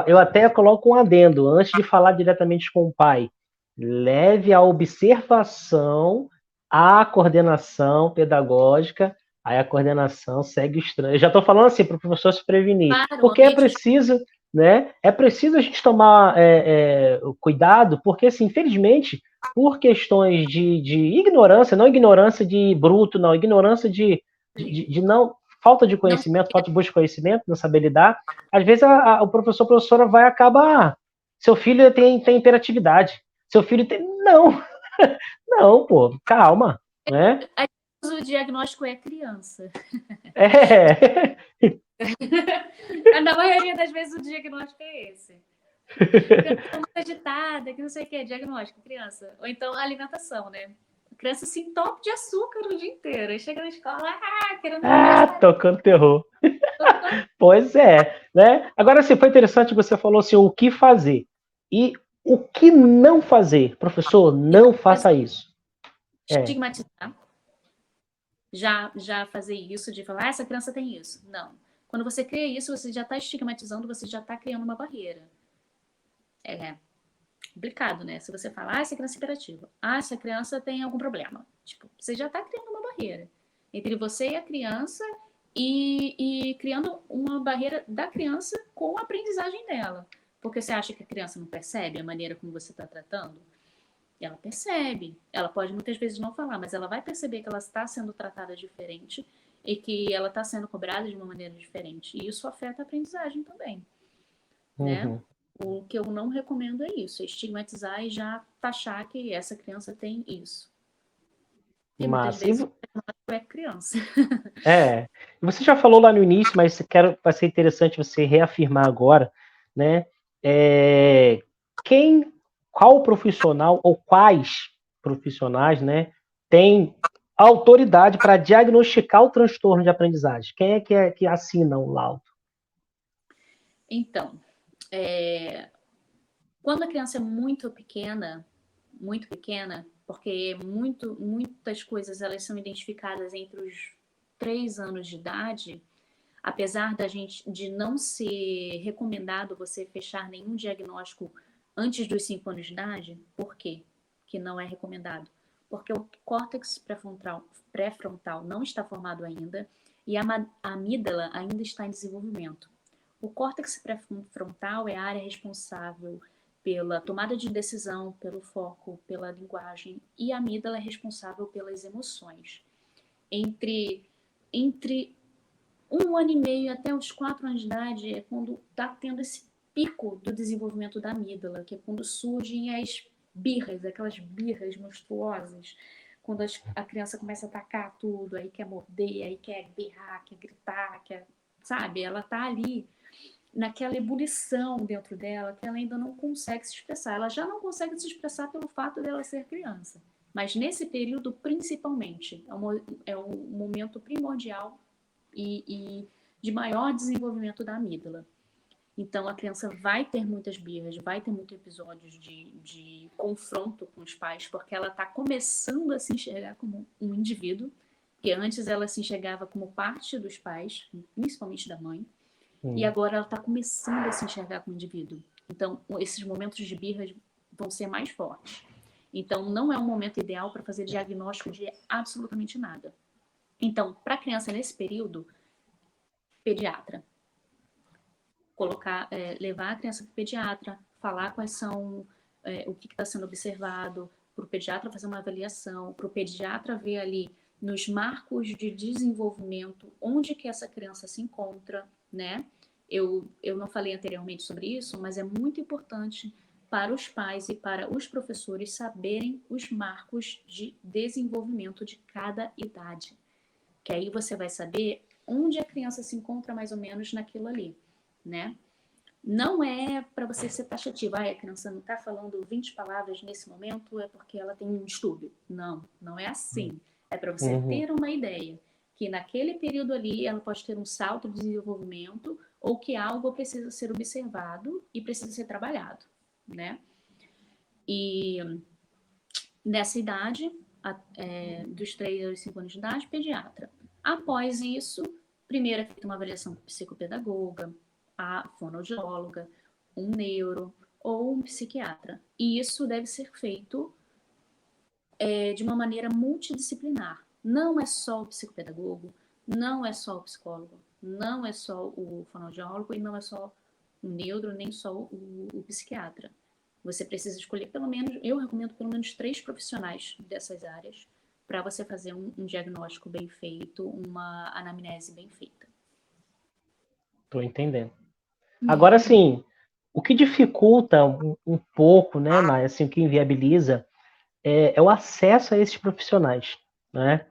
eu até coloco um adendo, antes de falar diretamente com o pai, leve a observação à coordenação pedagógica, aí a coordenação segue o estranho. Eu já estou falando assim para o professor se prevenir, Claro, o porque é ambiente. preciso, né? É preciso a gente tomar cuidado, porque assim, infelizmente por questões de ignorância, não ignorância de bruto, não, ignorância de não, falta de Não. conhecimento, falta de busca de conhecimento, não saber lidar, às vezes o professor, a professora vai acabar, seu filho tem hiperatividade, seu filho tem, não, não, pô, calma, né? O diagnóstico é criança. É. Na maioria das vezes o diagnóstico é esse. Criança muito agitada, que não sei o que, diagnóstico, criança. Ou então alimentação, né? A criança se entope de açúcar o dia inteiro. Aí chega na escola, querendo comer as paradas. Tocando terror. Pois é, né? Agora, assim, foi interessante que você falou assim, o que fazer. E o que não fazer? Professor, não faça isso. Estigmatizar. Já fazer isso, de falar, essa criança tem isso. Não. Quando você cria isso, você já está estigmatizando, você já está criando uma barreira. É complicado, né? Se você fala, essa criança é hiperativa. Essa criança tem algum problema. Tipo, você já está criando uma barreira entre você e a criança e criando uma barreira da criança com a aprendizagem dela. Porque você acha que a criança não percebe a maneira como você está tratando? Ela percebe. Ela pode muitas vezes não falar, mas ela vai perceber que ela está sendo tratada diferente e que ela está sendo cobrada de uma maneira diferente. E isso afeta a aprendizagem também, né? Uhum. O que eu não recomendo é isso, é estigmatizar e já taxar que essa criança tem isso. E muitas Massa. vezes é criança. Você já falou lá no início, mas vai ser interessante você reafirmar agora, né? É, quem, qual profissional ou quais profissionais, né, tem autoridade para diagnosticar o transtorno de aprendizagem? Quem que assina o laudo? Então, quando a criança é muito pequena, porque muitas coisas elas são identificadas entre os 3 anos de idade, apesar de não ser recomendado você fechar nenhum diagnóstico antes dos 5 anos de idade. Por quê que não é recomendado? Porque o córtex pré-frontal não está formado ainda e a amígdala ainda está em desenvolvimento. O córtex pré-frontal é a área responsável pela tomada de decisão, pelo foco, pela linguagem, e a amígdala é responsável pelas emoções. Entre 1 ano e meio até os 4 anos de idade é quando está tendo esse pico do desenvolvimento da amígdala, que é quando surgem as birras, aquelas birras monstruosas, quando a criança começa a atacar tudo, aí quer morder, aí quer berrar, quer gritar, sabe? Ela está ali naquela ebulição dentro dela que ela ainda não consegue se expressar. Ela já não consegue se expressar pelo fato dela ser criança. Mas nesse período, principalmente, é o momento primordial e de maior desenvolvimento da amígdala. Então, a criança vai ter muitas birras, vai ter muitos episódios de confronto com os pais, porque ela está começando a se enxergar como um indivíduo, que antes ela se enxergava como parte dos pais, principalmente da mãe, e agora ela está começando a se enxergar como indivíduo. Então, esses momentos de birras vão ser mais fortes. Então, não é um momento ideal para fazer diagnóstico de absolutamente nada. Então, para a criança nesse período, pediatra. Levar a criança para o pediatra, falar quais são, o que está sendo observado, para o pediatra fazer uma avaliação, para o pediatra ver ali nos marcos de desenvolvimento onde que essa criança se encontra, né? Eu não falei anteriormente sobre isso, mas é muito importante para os pais e para os professores saberem os marcos de desenvolvimento de cada idade. Que aí você vai saber onde a criança se encontra mais ou menos naquilo ali, né? Não é para você ser taxativo. A criança não está falando 20 palavras nesse momento, é porque ela tem um distúrbio. Não, não é assim. É para você ter uma ideia que naquele período ali ela pode ter um salto de desenvolvimento ou que algo precisa ser observado e precisa ser trabalhado, né? E nessa idade, dos 3 aos 5 anos de idade, pediatra. Após isso, primeiro é feita uma avaliação psicopedagoga, a fonoaudióloga, um neuro ou um psiquiatra. E isso deve ser feito de uma maneira multidisciplinar. Não é só o psicopedagogo, não é só o psicólogo, não é só o fonoaudiólogo e não é só o neuro, nem só o psiquiatra. Você precisa escolher pelo menos, eu recomendo pelo menos 3 profissionais dessas áreas para você fazer um diagnóstico bem feito, uma anamnese bem feita. Tô entendendo. Agora, sim, o que dificulta um pouco, né, mas assim, o que inviabiliza é o acesso a esses profissionais, né?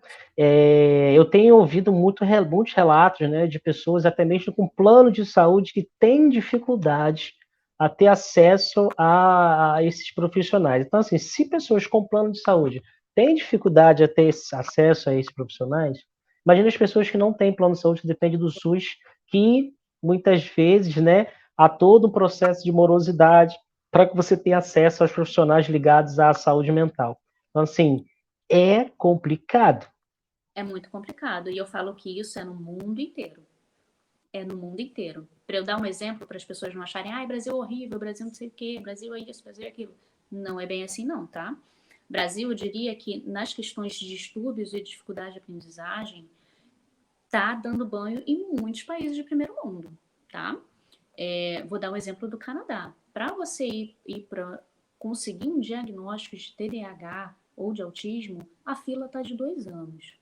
Eu tenho ouvido muitos relatos, né, de pessoas até mesmo com plano de saúde que têm dificuldades a ter acesso a esses profissionais. Então, assim, se pessoas com plano de saúde têm dificuldade a ter acesso a esses profissionais, imagina as pessoas que não têm plano de saúde, que dependem do SUS, que muitas vezes, né, há todo um processo de morosidade para que você tenha acesso aos profissionais ligados à saúde mental. Então, assim, é complicado. É muito complicado. E eu falo que isso é no mundo inteiro. É no mundo inteiro. Para eu dar um exemplo, para as pessoas não acharem, Brasil é horrível, Brasil não sei o quê, Brasil é isso, Brasil é aquilo. Não é bem assim, não, tá? Brasil, eu diria que nas questões de distúrbios e dificuldade de aprendizagem, tá dando banho em muitos países de primeiro mundo, tá? Vou dar um exemplo do Canadá. Para você ir para conseguir um diagnóstico de TDAH ou de autismo, a fila tá de 2 anos.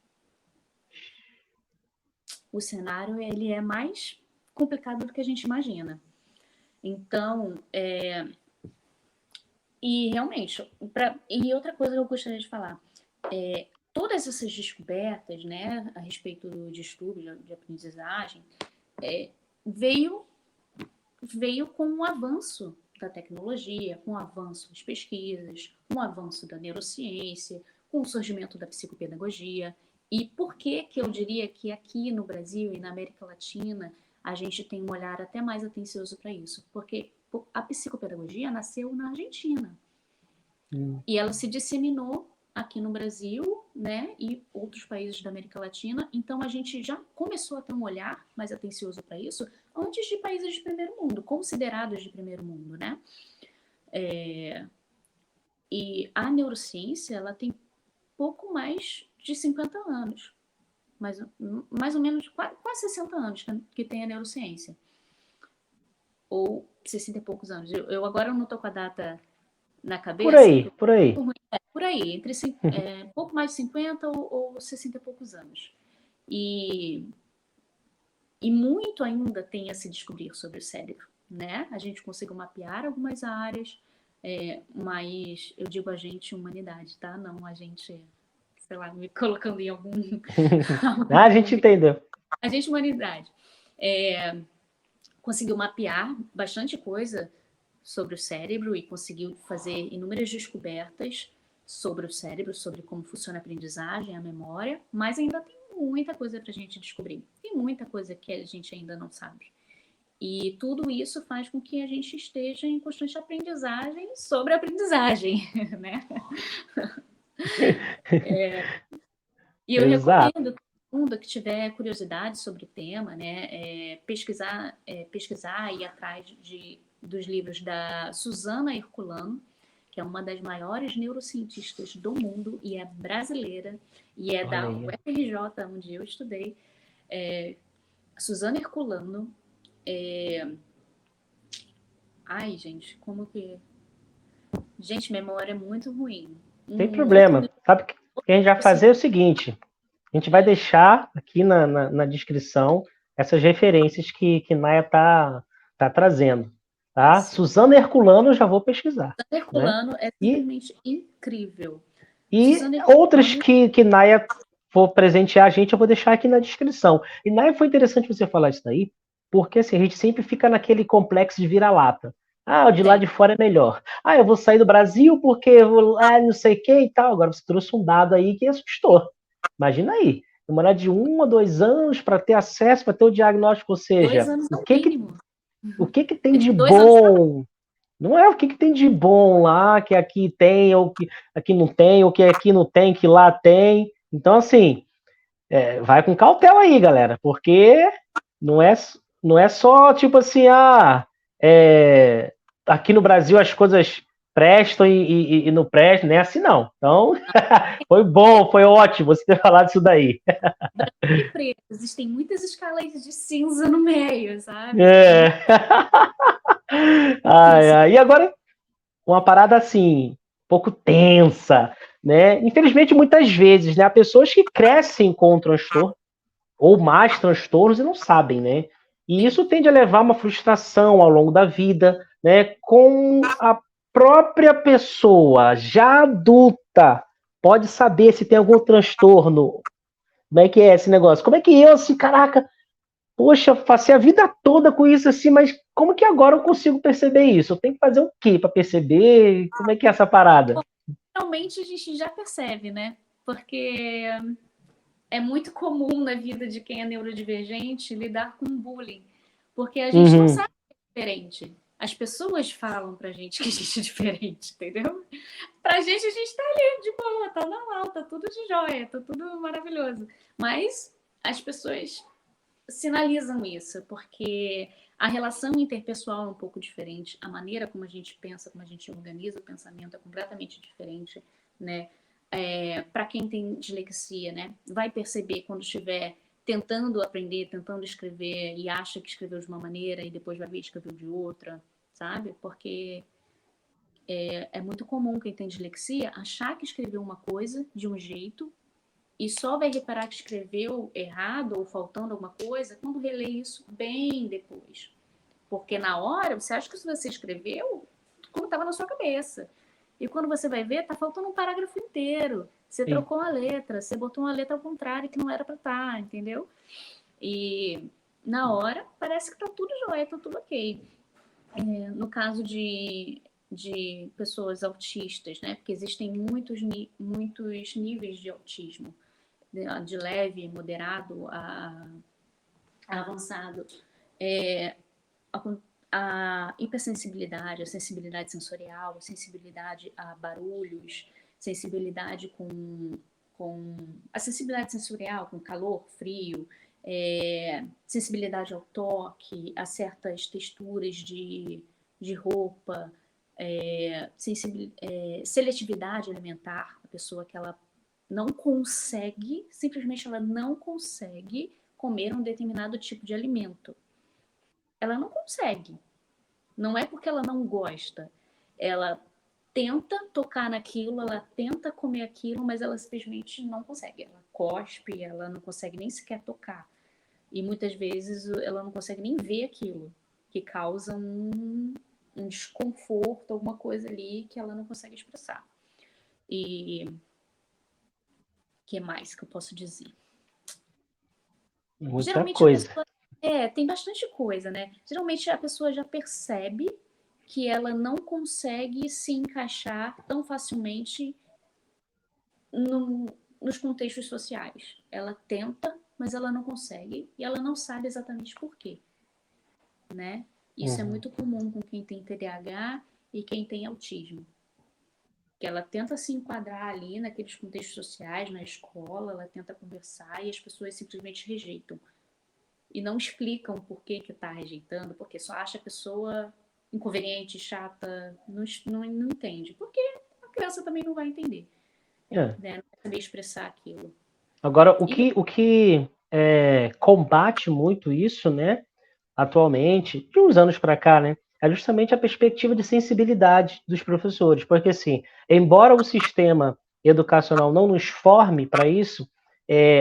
O cenário ele é mais complicado do que a gente imagina. Então, e realmente, e outra coisa que eu gostaria de falar, todas essas descobertas, né, a respeito do distúrbio de aprendizagem, veio com o avanço da tecnologia, com o avanço das pesquisas, com o avanço da neurociência, com o surgimento da psicopedagogia. E por que eu diria que aqui no Brasil e na América Latina a gente tem um olhar até mais atencioso para isso? Porque a psicopedagogia nasceu na Argentina. E ela se disseminou aqui no Brasil, né, e outros países da América Latina. Então a gente já começou a ter um olhar mais atencioso para isso antes de países de primeiro mundo, considerados de primeiro mundo, né? E a neurociência, ela tem pouco mais de 50 anos, mais ou menos quase 60 anos que tem a neurociência, ou 60 e poucos anos. Eu agora não estou com a data na Por cabeça, aí, por aí. por aí, entre pouco mais de 50 ou 60 e poucos anos. E muito ainda tem a se descobrir sobre o cérebro, né? A gente conseguiu mapear algumas áreas, mas eu digo a gente, humanidade, tá? Não a gente, sei lá, me colocando em algum... A gente entendeu. A gente, humanidade, conseguiu mapear bastante coisa sobre o cérebro e conseguiu fazer inúmeras descobertas sobre o cérebro, sobre como funciona a aprendizagem, a memória, mas ainda tem muita coisa para a gente descobrir. Tem muita coisa que a gente ainda não sabe. E tudo isso faz com que a gente esteja em constante aprendizagem sobre a aprendizagem, né? E eu Exato. recomendo que todo mundo que tiver curiosidade sobre o tema, né, pesquisar e ir atrás dos livros da Susana Herculano, que é uma das maiores neurocientistas do mundo e é brasileira, e é Olha da aí. UFRJ, onde eu estudei. Susana Herculano. Ai, gente, como que... Gente, memória é muito ruim. Tem Um outro problema. Sabe o que a gente vai fazer é o seguinte: a gente vai deixar aqui na descrição essas referências que Naya tá trazendo. Tá? neurocientista Suzana Herculano eu já vou pesquisar. Né? Herculano é E, simplesmente incrível. e Susana outras Herculano, que Naya for presentear a gente, eu vou deixar aqui na descrição. E Naya, foi interessante você falar isso daí, porque assim, a gente sempre fica naquele complexo de vira-lata. Ah, o de lá tem. de fora é melhor. Ah, eu vou sair do Brasil porque eu vou lá, não sei o que e tal. Agora você trouxe um dado aí que assustou. Imagina aí, demorar de 1 a 2 anos para ter acesso, para ter o diagnóstico, ou 2 seja, anos é o mínimo. o que que tem É de de 2 anos para bom? Não é o que que tem de bom lá, que aqui tem, ou que aqui não tem, ou que aqui não tem, que lá tem. Então, assim, vai com cautela aí, galera, porque não é, não é só tipo assim, é, aqui no Brasil as coisas prestam e não prestam, não é assim não. Então, foi bom, foi ótimo você ter falado isso daí. branco e preto. Existem muitas escalas de cinza no meio, sabe? É. Ai, ai. E agora, uma parada assim, um pouco tensa, né? Infelizmente, muitas vezes, né? Há pessoas que crescem com o transtorno, ou mais transtornos e não sabem, né? E Sim. isso tende a levar a uma frustração ao longo da vida, né? Com a própria pessoa já adulta pode saber se tem algum transtorno. Como é que é esse negócio? Como é que eu, assim, caraca, poxa, passei a vida toda com isso assim, mas como que agora eu consigo perceber isso? Eu tenho que fazer o quê para perceber? Como é que é essa parada? Realmente a gente já percebe, né? Porque é muito comum na vida de quem é neurodivergente lidar com bullying. Porque a gente não Uhum. sabe que é diferente. As pessoas falam pra gente que a gente é diferente, entendeu? Pra gente, a gente tá ali de boa, tá normal, tá tudo de jóia, tá tudo maravilhoso. Mas as pessoas sinalizam isso, porque a relação interpessoal é um pouco diferente, a maneira como a gente pensa, como a gente organiza o pensamento é completamente diferente, né? Para quem tem dislexia, né, vai perceber quando estiver tentando aprender, tentando escrever e acha que escreveu de uma maneira e depois vai ver que escreveu de outra, sabe? Porque é muito comum quem tem dislexia achar que escreveu uma coisa de um jeito e só vai reparar que escreveu errado ou faltando alguma coisa quando relê isso bem depois. Porque na hora você acha que isso você escreveu como estava na sua cabeça. E quando você vai ver, tá faltando um parágrafo inteiro. Você Sim. trocou a letra, você botou uma letra ao contrário que não era para estar, entendeu? E na hora parece que tá tudo jóia, tá tudo ok. No caso de pessoas autistas, né? Porque existem muitos níveis de autismo, de leve, moderado a avançado. A hipersensibilidade, a sensibilidade sensorial, a sensibilidade a barulhos, sensibilidade com a sensibilidade sensorial, com calor, frio, sensibilidade ao toque, a certas texturas de roupa, seletividade alimentar, a pessoa que ela não consegue, simplesmente ela não consegue comer um determinado tipo de alimento. Ela não consegue. Não é porque ela não gosta. Ela tenta tocar naquilo, ela tenta comer aquilo, mas ela simplesmente não consegue. Ela cospe, ela não consegue nem sequer tocar. E muitas vezes ela não consegue nem ver aquilo, que causa um desconforto, alguma coisa ali que ela não consegue expressar. E o que mais que eu posso dizer? Muita Geralmente a coisa. pessoa... tem bastante coisa, né? Geralmente a pessoa já percebe que ela não consegue se encaixar tão facilmente nos contextos sociais. Ela tenta, mas ela não consegue e ela não sabe exatamente por quê, né? Isso é muito comum com quem tem TDAH e quem tem autismo. Que ela tenta se enquadrar ali naqueles contextos sociais, na escola, ela tenta conversar e as pessoas simplesmente rejeitam. E não explicam por que está rejeitando, porque só acha a pessoa inconveniente, chata, não entende. Porque a criança também não vai entender, né? Não vai saber expressar aquilo. Agora, o que combate muito isso, né, atualmente, de uns anos para cá, né, é justamente a perspectiva de sensibilidade dos professores, porque assim, embora o sistema educacional não nos forme para isso,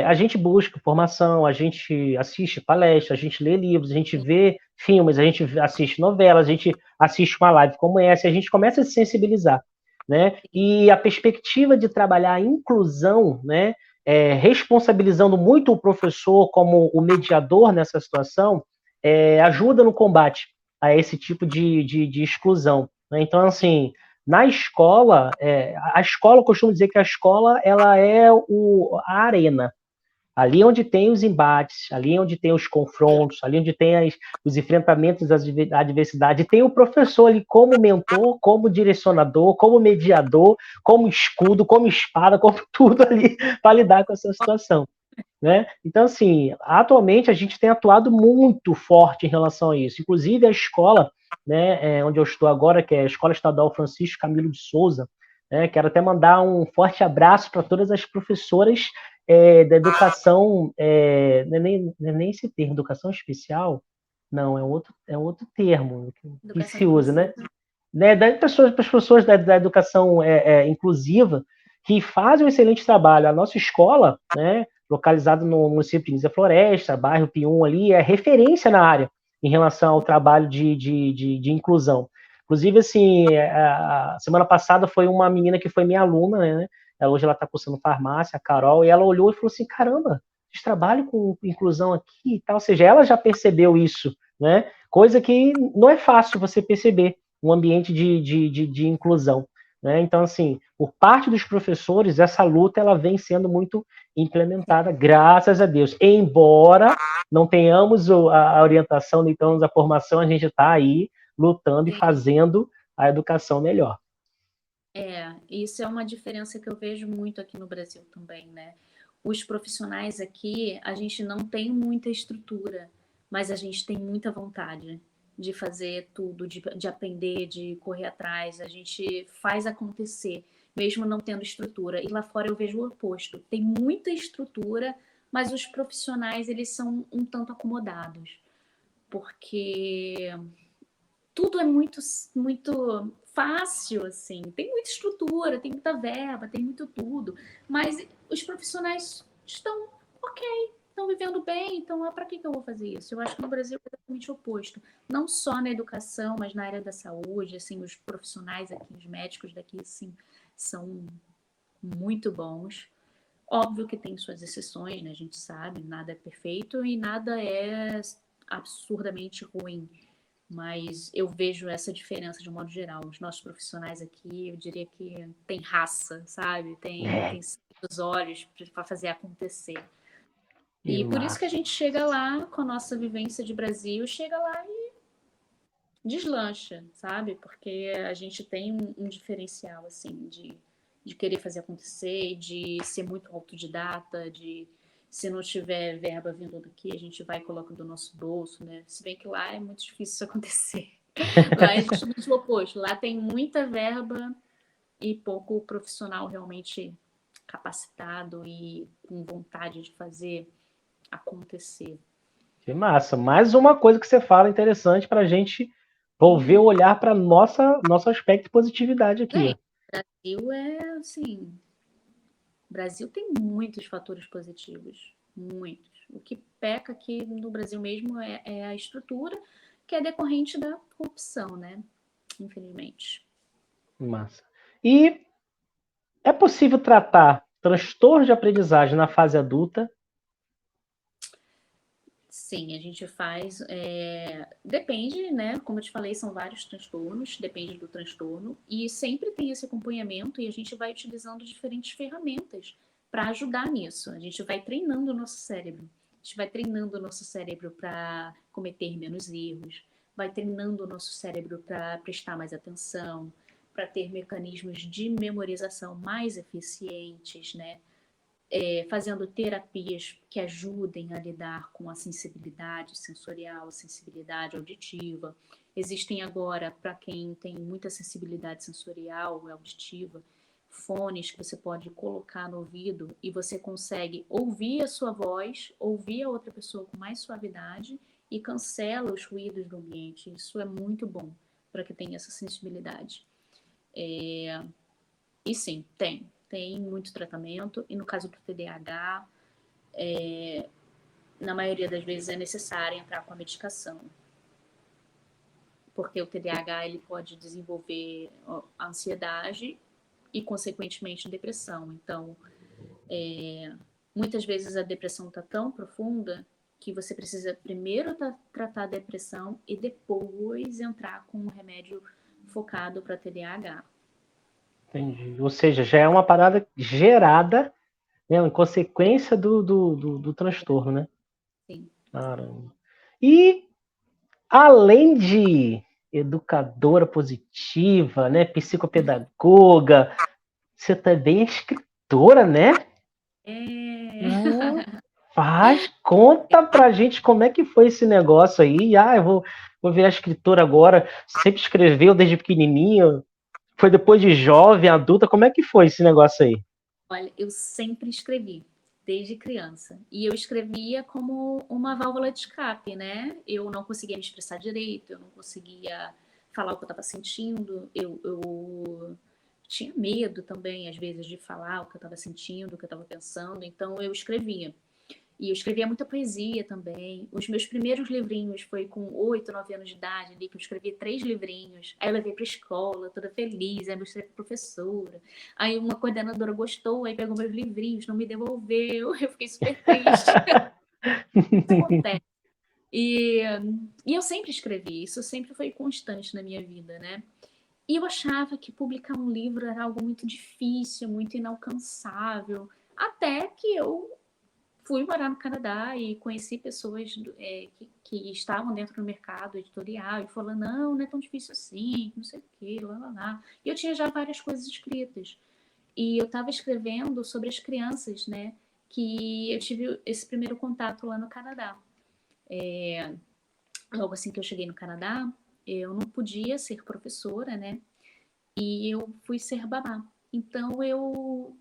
a gente busca formação, a gente assiste palestras, a gente lê livros, a gente vê filmes, a gente assiste novelas, a gente assiste uma live como essa, e a gente começa a se sensibilizar, né? E a perspectiva de trabalhar a inclusão, né, responsabilizando muito o professor como o mediador nessa situação, ajuda no combate a esse tipo de exclusão, né? Então, assim, na escola, a escola, eu costumo dizer que a escola ela é a arena. Ali onde tem os embates, ali onde tem os confrontos, ali onde tem os enfrentamentos da adversidade, tem o professor ali como mentor, como direcionador, como mediador, como escudo, como espada, como tudo ali para lidar com essa situação. Né? Então, assim, atualmente a gente tem atuado muito forte em relação a isso. Inclusive a escola, né, onde eu estou agora, que é a Escola Estadual Francisco Camilo de Souza, né, quero até mandar um forte abraço para todas as professoras da educação, não é nem esse termo, educação especial, não, é outro termo que se usa, né? Das pessoas da educação inclusiva, que fazem um excelente trabalho. A nossa escola, né, localizada no município de Nisa Floresta, bairro Pium ali, é referência na área em relação ao trabalho de inclusão. Inclusive, assim, a semana passada foi uma menina que foi minha aluna, né? Hoje ela está cursando farmácia, a Carol, e ela olhou e falou assim, caramba, vocês trabalham com inclusão aqui e tal. Ou seja, ela já percebeu isso, né? Coisa que não é fácil você perceber um ambiente de inclusão. Né? Então, assim, por parte dos professores, essa luta ela vem sendo muito implementada, graças a Deus. Embora não tenhamos a orientação, nem tenhamos a formação, a gente está aí lutando e fazendo a educação melhor. Isso é uma diferença que eu vejo muito aqui no Brasil também, né? Os profissionais aqui, a gente não tem muita estrutura, mas a gente tem muita vontade de fazer tudo, de aprender, de correr atrás. A gente faz acontecer, mesmo não tendo estrutura. E lá fora eu vejo o oposto. Tem muita estrutura, mas os profissionais, eles são um tanto acomodados. Porque tudo é muito fácil, assim. Tem muita estrutura, tem muita verba, tem muito tudo. Mas os profissionais estão ok, estão vivendo bem, então para que eu vou fazer isso? Eu acho que no Brasil é exatamente o oposto. Não só na educação, mas na área da saúde, assim, os profissionais aqui, os médicos daqui, assim, são muito bons. Óbvio que tem suas exceções, né? A gente sabe, nada é perfeito e nada é absurdamente ruim. Mas eu vejo essa diferença de um modo geral. Os nossos profissionais aqui, eu diria que tem raça, sabe? Tem os olhos para fazer acontecer. E por isso que a gente chega lá com a nossa vivência de Brasil, chega lá e deslancha, sabe? Porque a gente tem um diferencial, assim, de querer fazer acontecer, de ser muito autodidata, de se não tiver verba vindo daqui, a gente vai e coloca do nosso bolso, né? Se bem que lá é muito difícil isso acontecer. Lá é justamente o oposto. Lá tem muita verba e pouco profissional realmente capacitado e com vontade de fazer acontecer. Que massa. Mais uma coisa que você fala interessante para a gente volver o olhar para nosso aspecto de positividade aqui. O Brasil é assim. O Brasil tem muitos fatores positivos. Muitos. O que peca aqui no Brasil mesmo é a estrutura, que é decorrente da corrupção, né? Infelizmente. Massa. E é possível tratar transtorno de aprendizagem na fase adulta? Sim, a gente faz. Depende, né? Como eu te falei, são vários transtornos, depende do transtorno, e sempre tem esse acompanhamento, e a gente vai utilizando diferentes ferramentas para ajudar nisso. A gente vai treinando o nosso cérebro. A gente vai treinando o nosso cérebro para cometer menos erros, vai treinando o nosso cérebro para prestar mais atenção, para ter mecanismos de memorização mais eficientes, né? Fazendo terapias que ajudem a lidar com a sensibilidade sensorial, a sensibilidade auditiva. Existem agora, para quem tem muita sensibilidade sensorial e auditiva, fones que você pode colocar no ouvido e você consegue ouvir a sua voz, ouvir a outra pessoa com mais suavidade e cancela os ruídos do ambiente. Isso é muito bom para quem tem essa sensibilidade. E sim, tem muito tratamento, e no caso do TDAH, na maioria das vezes é necessário entrar com a medicação, porque o TDAH ele pode desenvolver a ansiedade e, consequentemente, depressão. Então, muitas vezes a depressão está tão profunda que você precisa primeiro tratar a depressão e depois entrar com um remédio focado para TDAH. Entendi. Ou seja, já é uma parada gerada, né, em consequência do transtorno, né? Sim. Caramba. E além de educadora positiva, né, psicopedagoga, você também é escritora, né? Faz, conta pra gente como é que foi esse negócio aí. Eu vou virar escritora agora. Sempre escreveu desde pequenininho. Foi depois de jovem, adulta. Como é que foi esse negócio aí? Olha, eu sempre escrevi, desde criança. E eu escrevia como uma válvula de escape, né? Eu não conseguia me expressar direito, eu não conseguia falar o que eu estava sentindo, eu tinha medo também, às vezes, de falar o que eu estava sentindo, o que eu estava pensando, então eu escrevia. E eu escrevia muita poesia também. Os meus primeiros livrinhos foi com 8, 9 anos de idade, ali, que eu escrevi 3 livrinhos. Aí eu levei para a escola, toda feliz, aí mostrei para a professora. Aí uma coordenadora gostou, aí pegou meus livrinhos, não me devolveu. Eu fiquei super triste. Isso acontece. E eu sempre escrevi, isso sempre foi constante na minha vida, né? E eu achava que publicar um livro era algo muito difícil, muito inalcançável. Até que eu fui morar no Canadá e conheci pessoas que estavam dentro do mercado editorial e falando, não é tão difícil assim, não sei o quê, lá, lá, lá. E eu tinha já várias coisas escritas. E eu estava escrevendo sobre as crianças, né? Que eu tive esse primeiro contato lá no Canadá. Logo assim que eu cheguei no Canadá, eu não podia ser professora, né? E eu fui ser babá. Então eu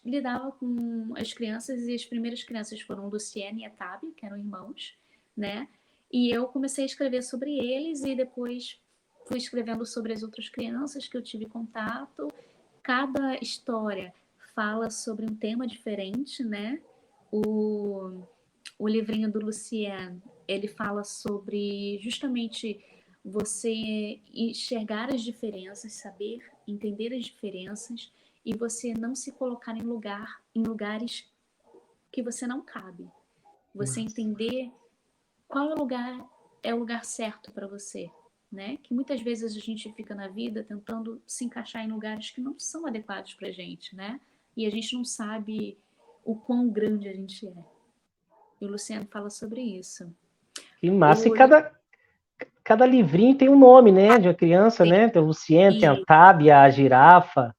lidava com as crianças e as primeiras crianças foram Luciene e a Tabi, que eram irmãos, né? E eu comecei a escrever sobre eles e depois fui escrevendo sobre as outras crianças que eu tive contato. Cada história fala sobre um tema diferente, né? O livrinho do Lucien, ele fala sobre justamente você enxergar as diferenças, saber entender as diferenças e você não se colocar em lugares que você não cabe. Você entender qual é o lugar certo para você, né? Que muitas vezes a gente fica na vida tentando se encaixar em lugares que não são adequados para a gente, né? E a gente não sabe o quão grande a gente é. E o Luciano fala sobre isso. Que massa. E cada livrinho tem um nome, né? De uma criança, né? Tem o Luciene, tem a Tábia, a girafa.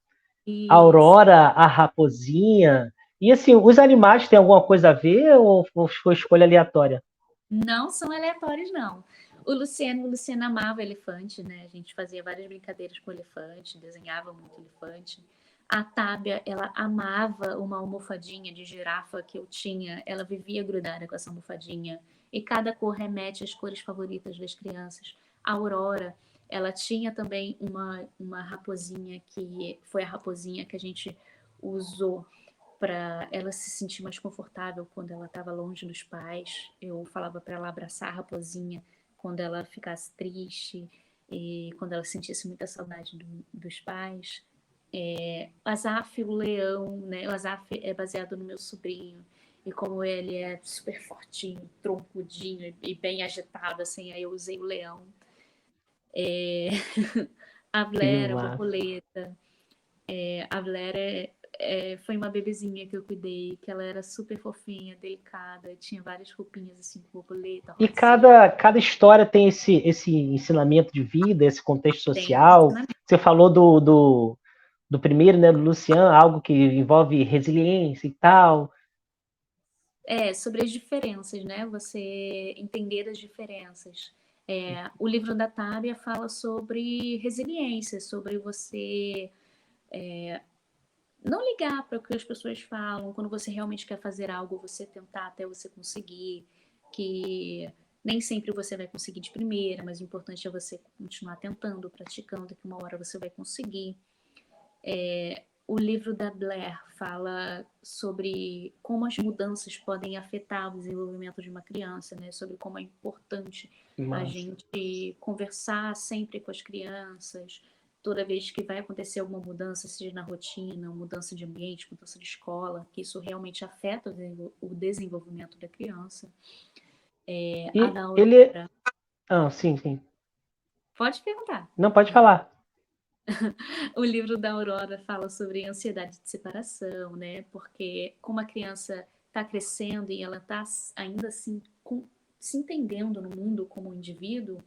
A Isso. Aurora, a raposinha. E assim, os animais têm alguma coisa a ver ou foi escolha aleatória? Não são aleatórios, não. O Luciano amava elefante, né? A gente fazia várias brincadeiras com elefante, desenhava muito elefante. A Tábia, ela amava uma almofadinha de girafa que eu tinha. Ela vivia grudada com essa almofadinha. E cada cor remete às cores favoritas das crianças. A Aurora, ela tinha também uma raposinha que foi a raposinha que a gente usou para ela se sentir mais confortável quando ela estava longe dos pais. Eu falava para ela abraçar a raposinha quando ela ficasse triste e quando ela sentisse muita saudade dos pais. O Azaf, o leão, né? O Azaf é baseado no meu sobrinho. E como ele é super fortinho, troncudinho e bem agitado, assim, aí eu usei o leão. A Que Blair, a massa. borboleta. A Blair foi uma bebezinha que eu cuidei, que ela era super fofinha, delicada, tinha várias roupinhas assim com borboleta, E rosinha. cada história tem esse ensinamento de vida, esse contexto Tem um social. ensinamento. Você falou do primeiro, né, do Luciano, algo que envolve resiliência e tal. Sobre as diferenças, né? Você entender as diferenças. O livro da Tábia fala sobre resiliência, sobre você não ligar para o que as pessoas falam, quando você realmente quer fazer algo, você tentar até você conseguir, que nem sempre você vai conseguir de primeira, mas o importante é você continuar tentando, praticando, que uma hora você vai conseguir. O livro da Blair fala sobre como as mudanças podem afetar o desenvolvimento de uma criança, né? Sobre como é importante a Massa. gente conversar sempre com as crianças, toda vez que vai acontecer alguma mudança, seja na rotina, mudança de ambiente, mudança de escola, que isso realmente afeta o desenvolvimento da criança. A E da ele. Aurora. Ah, sim, sim. Pode perguntar. Não, pode falar. O livro da Aurora fala sobre ansiedade de separação, né? Porque como a criança está crescendo e ela está ainda assim se entendendo no mundo como um indivíduo,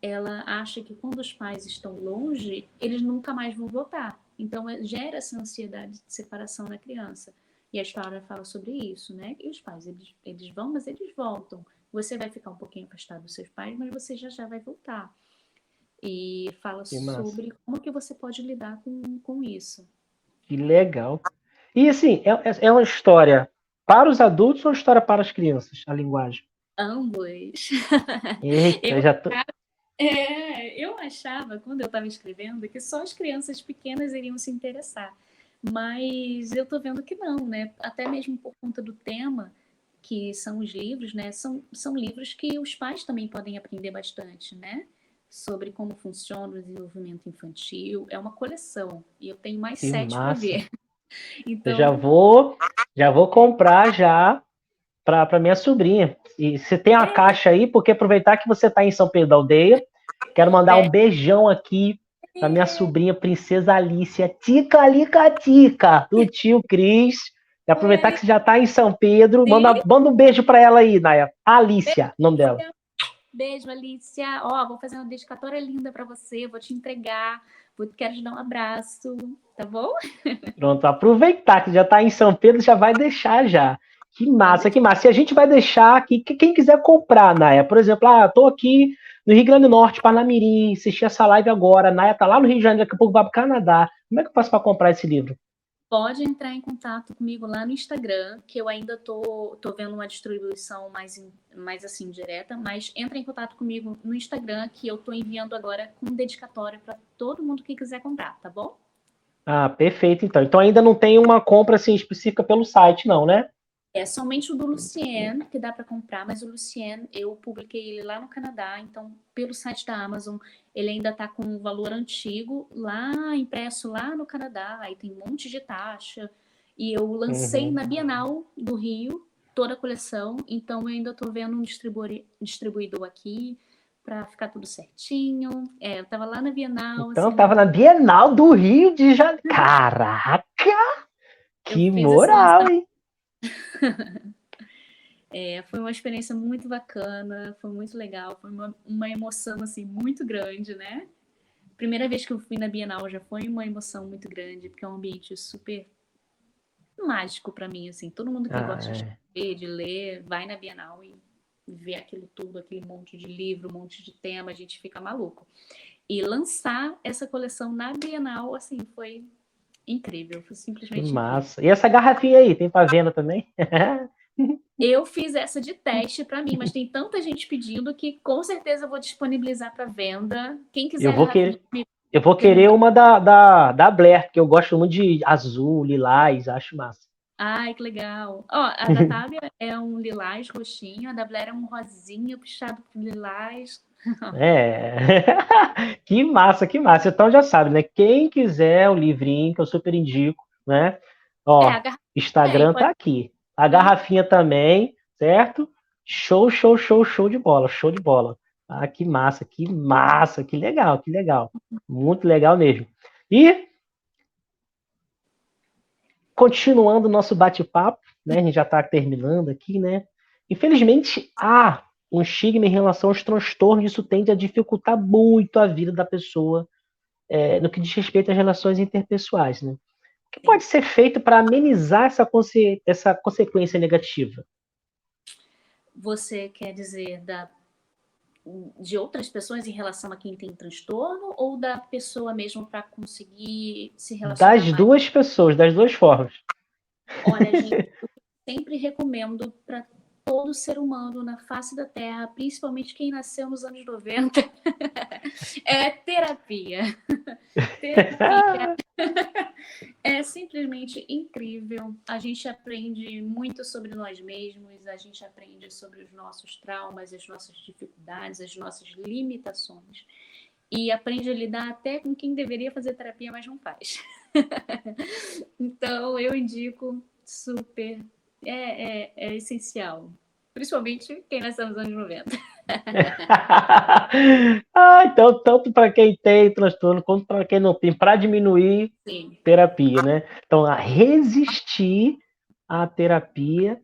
ela acha que quando os pais estão longe, eles nunca mais vão voltar. Então gera essa ansiedade de separação na criança. E a história fala sobre isso, né? E os pais, eles vão, mas eles voltam. Você vai ficar um pouquinho afastado dos seus pais, mas você já vai voltar. E fala Que massa. sobre como que você pode lidar com isso. Que legal. E assim, é uma história para os adultos ou uma história para as crianças, a linguagem? Ambos. Eita, Eu, já tô. eu achava, quando eu estava escrevendo, que só as crianças pequenas iriam se interessar. Mas eu estou vendo que não, né? Até mesmo por conta do tema, que são os livros, né? São livros que os pais também podem aprender bastante, né? Sobre como funciona o desenvolvimento infantil. É uma coleção. E eu tenho mais Que 7 para massa. ver. Eu já Então, vou, já vou comprar já para minha sobrinha. E você tem a caixa aí, porque aproveitar que você está em São Pedro da Aldeia, quero mandar um beijão aqui para minha sobrinha Princesa Alicia, Tica Lica Tica, do tio Cris. E aproveitar que você já está em São Pedro, manda um beijo para ela aí, Naya. Alicia, o nome dela. beijo, Alicia. Vou fazer uma dedicatória linda para você, vou te entregar, quero te dar um abraço, tá bom? Pronto, aproveitar que já está em São Pedro, já vai deixar já. Que Pode massa, que deixar. massa. E a gente vai deixar aqui, quem quiser comprar, Naya, por exemplo, tô aqui no Rio Grande do Norte, Parnamirim, assisti essa live agora, a Naya tá lá no Rio de Janeiro, daqui a pouco vai pro Canadá. Como é que eu faço para comprar esse livro? Pode entrar em contato comigo lá no Instagram, que eu ainda tô vendo uma distribuição mais assim direta, mas entra em contato comigo no Instagram, que eu tô enviando agora com dedicatória para todo mundo que quiser comprar, tá bom? Ah, perfeito, então. Então ainda não tem uma compra assim específica pelo site, não, né? É somente o do Lucien que dá para comprar, mas o Lucien eu publiquei ele lá no Canadá, então pelo site da Amazon ele ainda está com o valor antigo lá impresso lá no Canadá, aí tem um monte de taxa e eu lancei Uhum. na Bienal do Rio toda a coleção, então eu ainda estou vendo um distribuidor aqui para ficar tudo certinho. Eu estava lá na Bienal, Então assim, tava na Bienal do Rio de Janeiro. Caraca, eu que fiz esse moral, lançamento. hein? Foi uma experiência muito bacana, foi muito legal, foi uma emoção assim muito grande, né? Primeira vez que eu fui na Bienal já foi uma emoção muito grande, porque é um ambiente super mágico para mim, assim. Todo mundo que gosta de Ah, ver, de ler, vai na Bienal e vê aquilo tudo, aquele monte de livro, um monte de tema, a gente fica maluco. E lançar essa coleção na Bienal, assim, foi incrível, foi que simplesmente incrível. massa. E essa garrafinha aí, tem para venda também? Eu fiz essa de teste para mim, mas tem tanta gente pedindo que com certeza eu vou disponibilizar para venda. Quem Eu quiser a vou garrafinha, querer, eu vou querer me uma da Blair, porque eu gosto muito de azul, lilás, acho massa. Ai, que legal. Ó, a da Tábia é um lilás roxinho, a da Blair é um rosinha puxado por lilás. É. Que massa, que massa. Então já sabe, né? Quem quiser o livrinho, que eu super indico, né? É, Ó, a garrafa também, Instagram tá pode. aqui. A Aham. garrafinha também, certo? Show, show, show, show de bola, show de bola. Ah, que massa, que massa, que legal, que legal. Muito legal mesmo. E continuando o nosso bate-papo, né? A gente já está terminando aqui, né? Infelizmente, há um estigma em relação aos transtornos, isso tende a dificultar muito a vida da pessoa no que diz respeito às relações interpessoais, né? O que Sim. pode ser feito para amenizar essa consequência negativa? Você quer dizer de outras pessoas em relação a quem tem transtorno ou da pessoa mesmo para conseguir se relacionar Das mais? duas pessoas, das duas formas. Olha, gente, sempre recomendo para todo ser humano na face da Terra, principalmente quem nasceu nos anos 90, é terapia. Terapia é simplesmente incrível. A gente aprende muito sobre nós mesmos, a gente aprende sobre os nossos traumas, as nossas dificuldades, as nossas limitações. E aprende a lidar até com quem deveria fazer terapia, mas não faz. Então, eu indico super. É essencial. Principalmente quem nasceu nos anos 90. Então, tanto para quem tem transtorno quanto para quem não tem, para diminuir Sim. terapia, né? Então, a resistir à terapia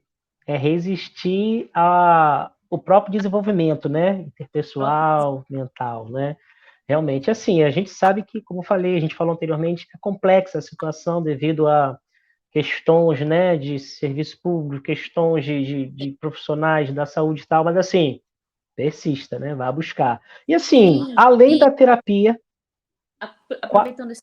é resistir ao próprio desenvolvimento, né? Interpessoal, mental, né? Realmente, assim, a gente sabe que, como eu falei, a gente falou anteriormente, é complexa a situação devido a questões, né, de serviço público, questões de profissionais da saúde e tal, mas assim, persista, né? Vá buscar. E assim, Sim, além e da terapia, aproveitando esse,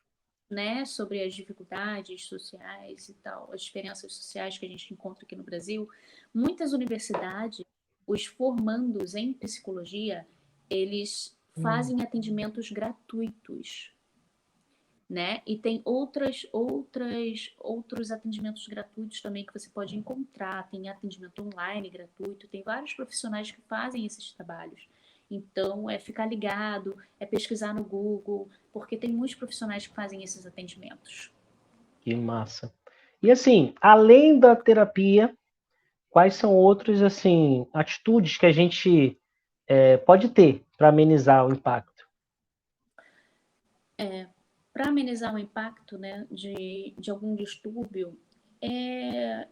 né, sobre as dificuldades sociais e tal, as diferenças sociais que a gente encontra aqui no Brasil, muitas universidades, os formandos em psicologia, eles fazem atendimentos gratuitos, né? E tem outros atendimentos gratuitos também que você pode encontrar. Tem atendimento online gratuito, tem vários profissionais que fazem esses trabalhos. Então, é ficar ligado, é pesquisar no Google, porque tem muitos profissionais que fazem esses atendimentos. que massa. E assim, além da terapia, quais são outros assim atitudes que a gente pode ter para amenizar o impacto? Para amenizar o impacto, né, de algum distúrbio, é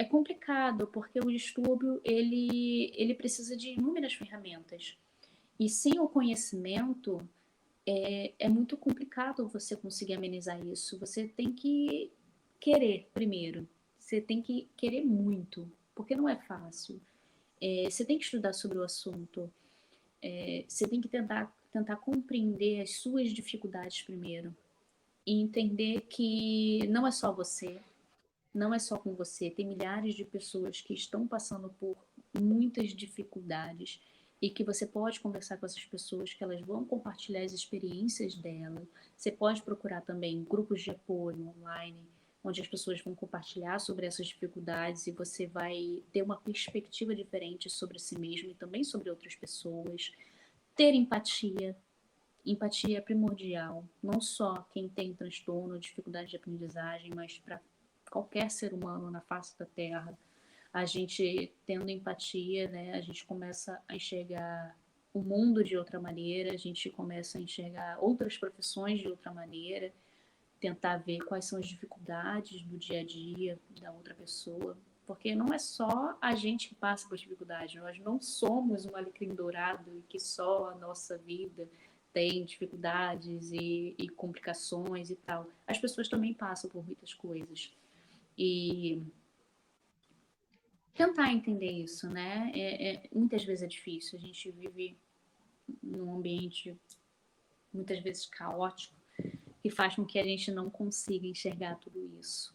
complicado, porque o distúrbio ele precisa de inúmeras ferramentas. E sem o conhecimento, é muito complicado você conseguir amenizar isso. Você tem que querer primeiro. Você tem que querer muito, porque não é fácil. Você tem que estudar sobre o assunto. Você tem que tentar compreender as suas dificuldades primeiro. E entender que não é só você, não é só com você. Tem milhares de pessoas que estão passando por muitas dificuldades e que você pode conversar com essas pessoas, que elas vão compartilhar as experiências delas. Você pode procurar também grupos de apoio online, onde as pessoas vão compartilhar sobre essas dificuldades e você vai ter uma perspectiva diferente sobre si mesmo e também sobre outras pessoas. Ter empatia. Empatia é primordial, não só quem tem transtorno, dificuldade de aprendizagem, mas para qualquer ser humano na face da Terra. A gente tendo empatia, né, a gente começa a enxergar o mundo de outra maneira, a gente começa a enxergar outras profissões de outra maneira, tentar ver quais são as dificuldades do dia a dia da outra pessoa, porque não é só a gente que passa por dificuldade, nós não somos um alecrim dourado e que só a nossa vida tem dificuldades e complicações e tal. As pessoas também passam por muitas coisas. E tentar entender isso, né? Muitas vezes é difícil. A gente vive num ambiente muitas vezes caótico que faz com que a gente não consiga enxergar tudo isso.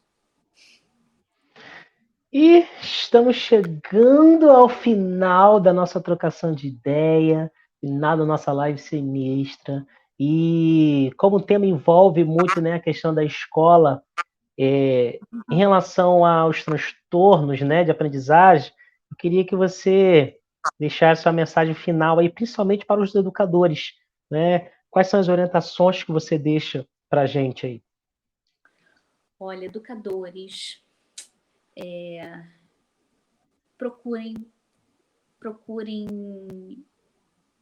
E estamos chegando ao final da nossa trocação de ideia, final da nossa live sinistra. E como o tema envolve muito, né, a questão da escola, em relação aos transtornos, né, de aprendizagem, eu queria que você deixasse uma mensagem final aí, principalmente para os educadores, né? Quais são as orientações que você deixa para a gente aí? Olha, educadores, procurem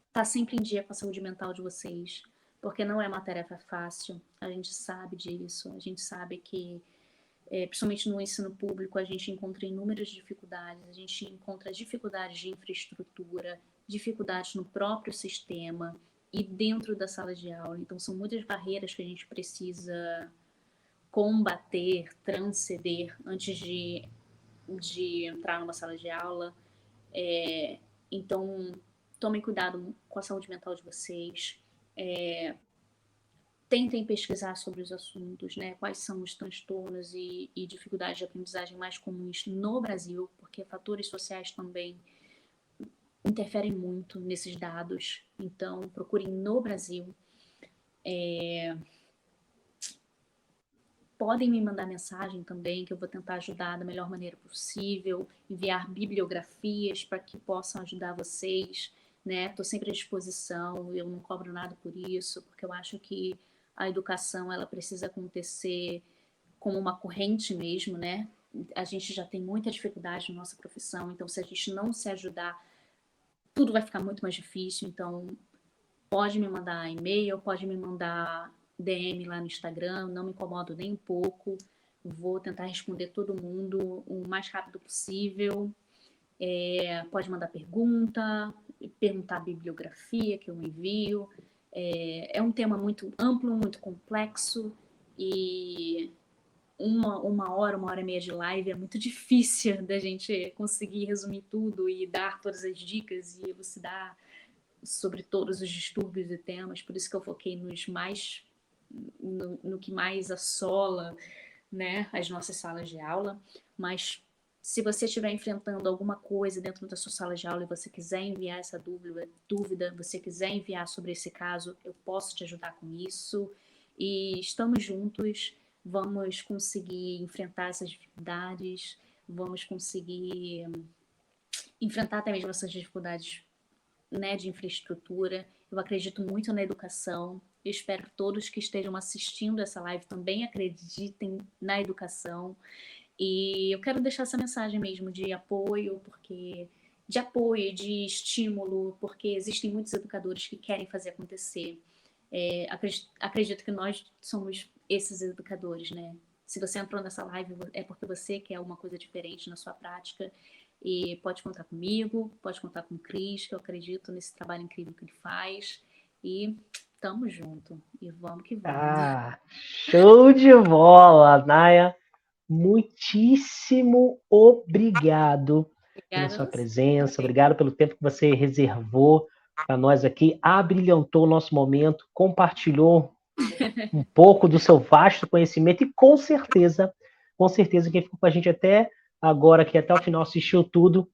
estar sempre em dia com a saúde mental de vocês, porque não é uma tarefa fácil, a gente sabe disso, a gente sabe que, principalmente no ensino público, a gente encontra inúmeras dificuldades, a gente encontra dificuldades de infraestrutura, dificuldades no próprio sistema e dentro da sala de aula, então são muitas barreiras que a gente precisa combater, transcender antes de entrar numa sala de aula. Então, tomem cuidado com a saúde mental de vocês. Tentem pesquisar sobre os assuntos, né? Quais são os transtornos e dificuldades de aprendizagem mais comuns no Brasil, porque fatores sociais também interferem muito nesses dados. Então, procurem no Brasil. Podem me mandar mensagem também, que eu vou tentar ajudar da melhor maneira possível, enviar bibliografias para que possam ajudar vocês, né? Estou sempre à disposição, eu não cobro nada por isso, porque eu acho que a educação ela precisa acontecer como uma corrente mesmo, né? A gente já tem muita dificuldade na nossa profissão, então se a gente não se ajudar, tudo vai ficar muito mais difícil. Então, pode me mandar e-mail, pode me mandar DM lá no Instagram, não me incomodo nem um pouco. Vou tentar responder todo mundo o mais rápido possível. Pode mandar perguntar a bibliografia que eu envio. É um tema muito amplo, muito complexo e uma hora e meia de live é muito difícil da gente conseguir resumir tudo e dar todas as dicas e elucidar sobre todos os distúrbios e temas, por isso que eu foquei no que mais assola, né, as nossas salas de aula. Mas se você estiver enfrentando alguma coisa dentro da sua sala de aula e você quiser enviar essa dúvida, você quiser enviar sobre esse caso, eu posso te ajudar com isso. E estamos juntos, vamos conseguir enfrentar essas dificuldades, vamos conseguir enfrentar até mesmo essas dificuldades, né, de infraestrutura. Eu acredito muito na educação. Eu espero que todos que estejam assistindo essa live também acreditem na educação. E eu quero deixar essa mensagem mesmo de apoio, de estímulo, porque existem muitos educadores que querem fazer acontecer. Acredito que nós somos esses educadores, né? Se você entrou nessa live, é porque você quer alguma coisa diferente na sua prática. E pode contar comigo, pode contar com o Cris, que eu acredito nesse trabalho incrível que ele faz. E tamo junto. E vamos que vamos. Show de bola, Naya. Muitíssimo obrigado pela sua presença, obrigado pelo tempo que você reservou para nós aqui, abrilhantou o nosso momento, compartilhou um pouco do seu vasto conhecimento e com certeza quem ficou com a gente até agora, que até o final assistiu tudo,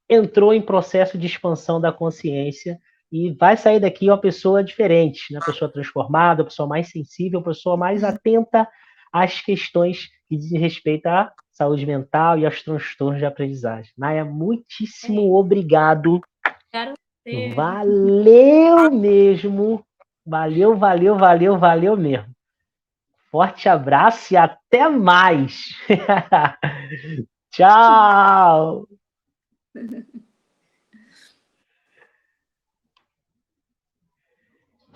entrou em processo de expansão da consciência e vai sair daqui uma pessoa diferente, uma pessoa transformada, uma pessoa mais sensível, uma pessoa mais atenta às questões que dizem respeito à saúde mental e aos transtornos de aprendizagem. Naya, muitíssimo obrigado. Quero ser. Valeu mesmo. Valeu mesmo. Forte abraço e até mais. Tchau.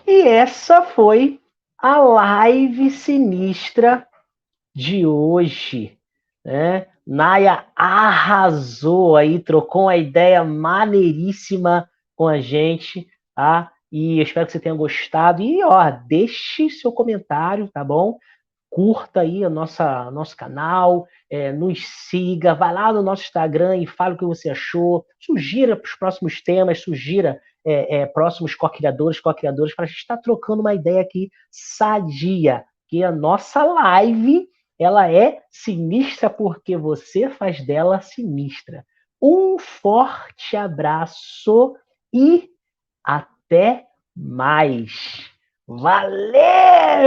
E essa foi a live sinistra de hoje, né? Naya arrasou aí, trocou uma ideia maneiríssima com a gente, tá? E eu espero que você tenha gostado. E, ó, deixe seu comentário, tá bom? Curta aí nosso canal, nos siga, vai lá no nosso Instagram e fala o que você achou, sugira para os próximos temas, sugira próximos co-criadores, para a gente estar trocando uma ideia aqui sadia, que a nossa live, ela é sinistra porque você faz dela sinistra. Um forte abraço e até mais. Valeu!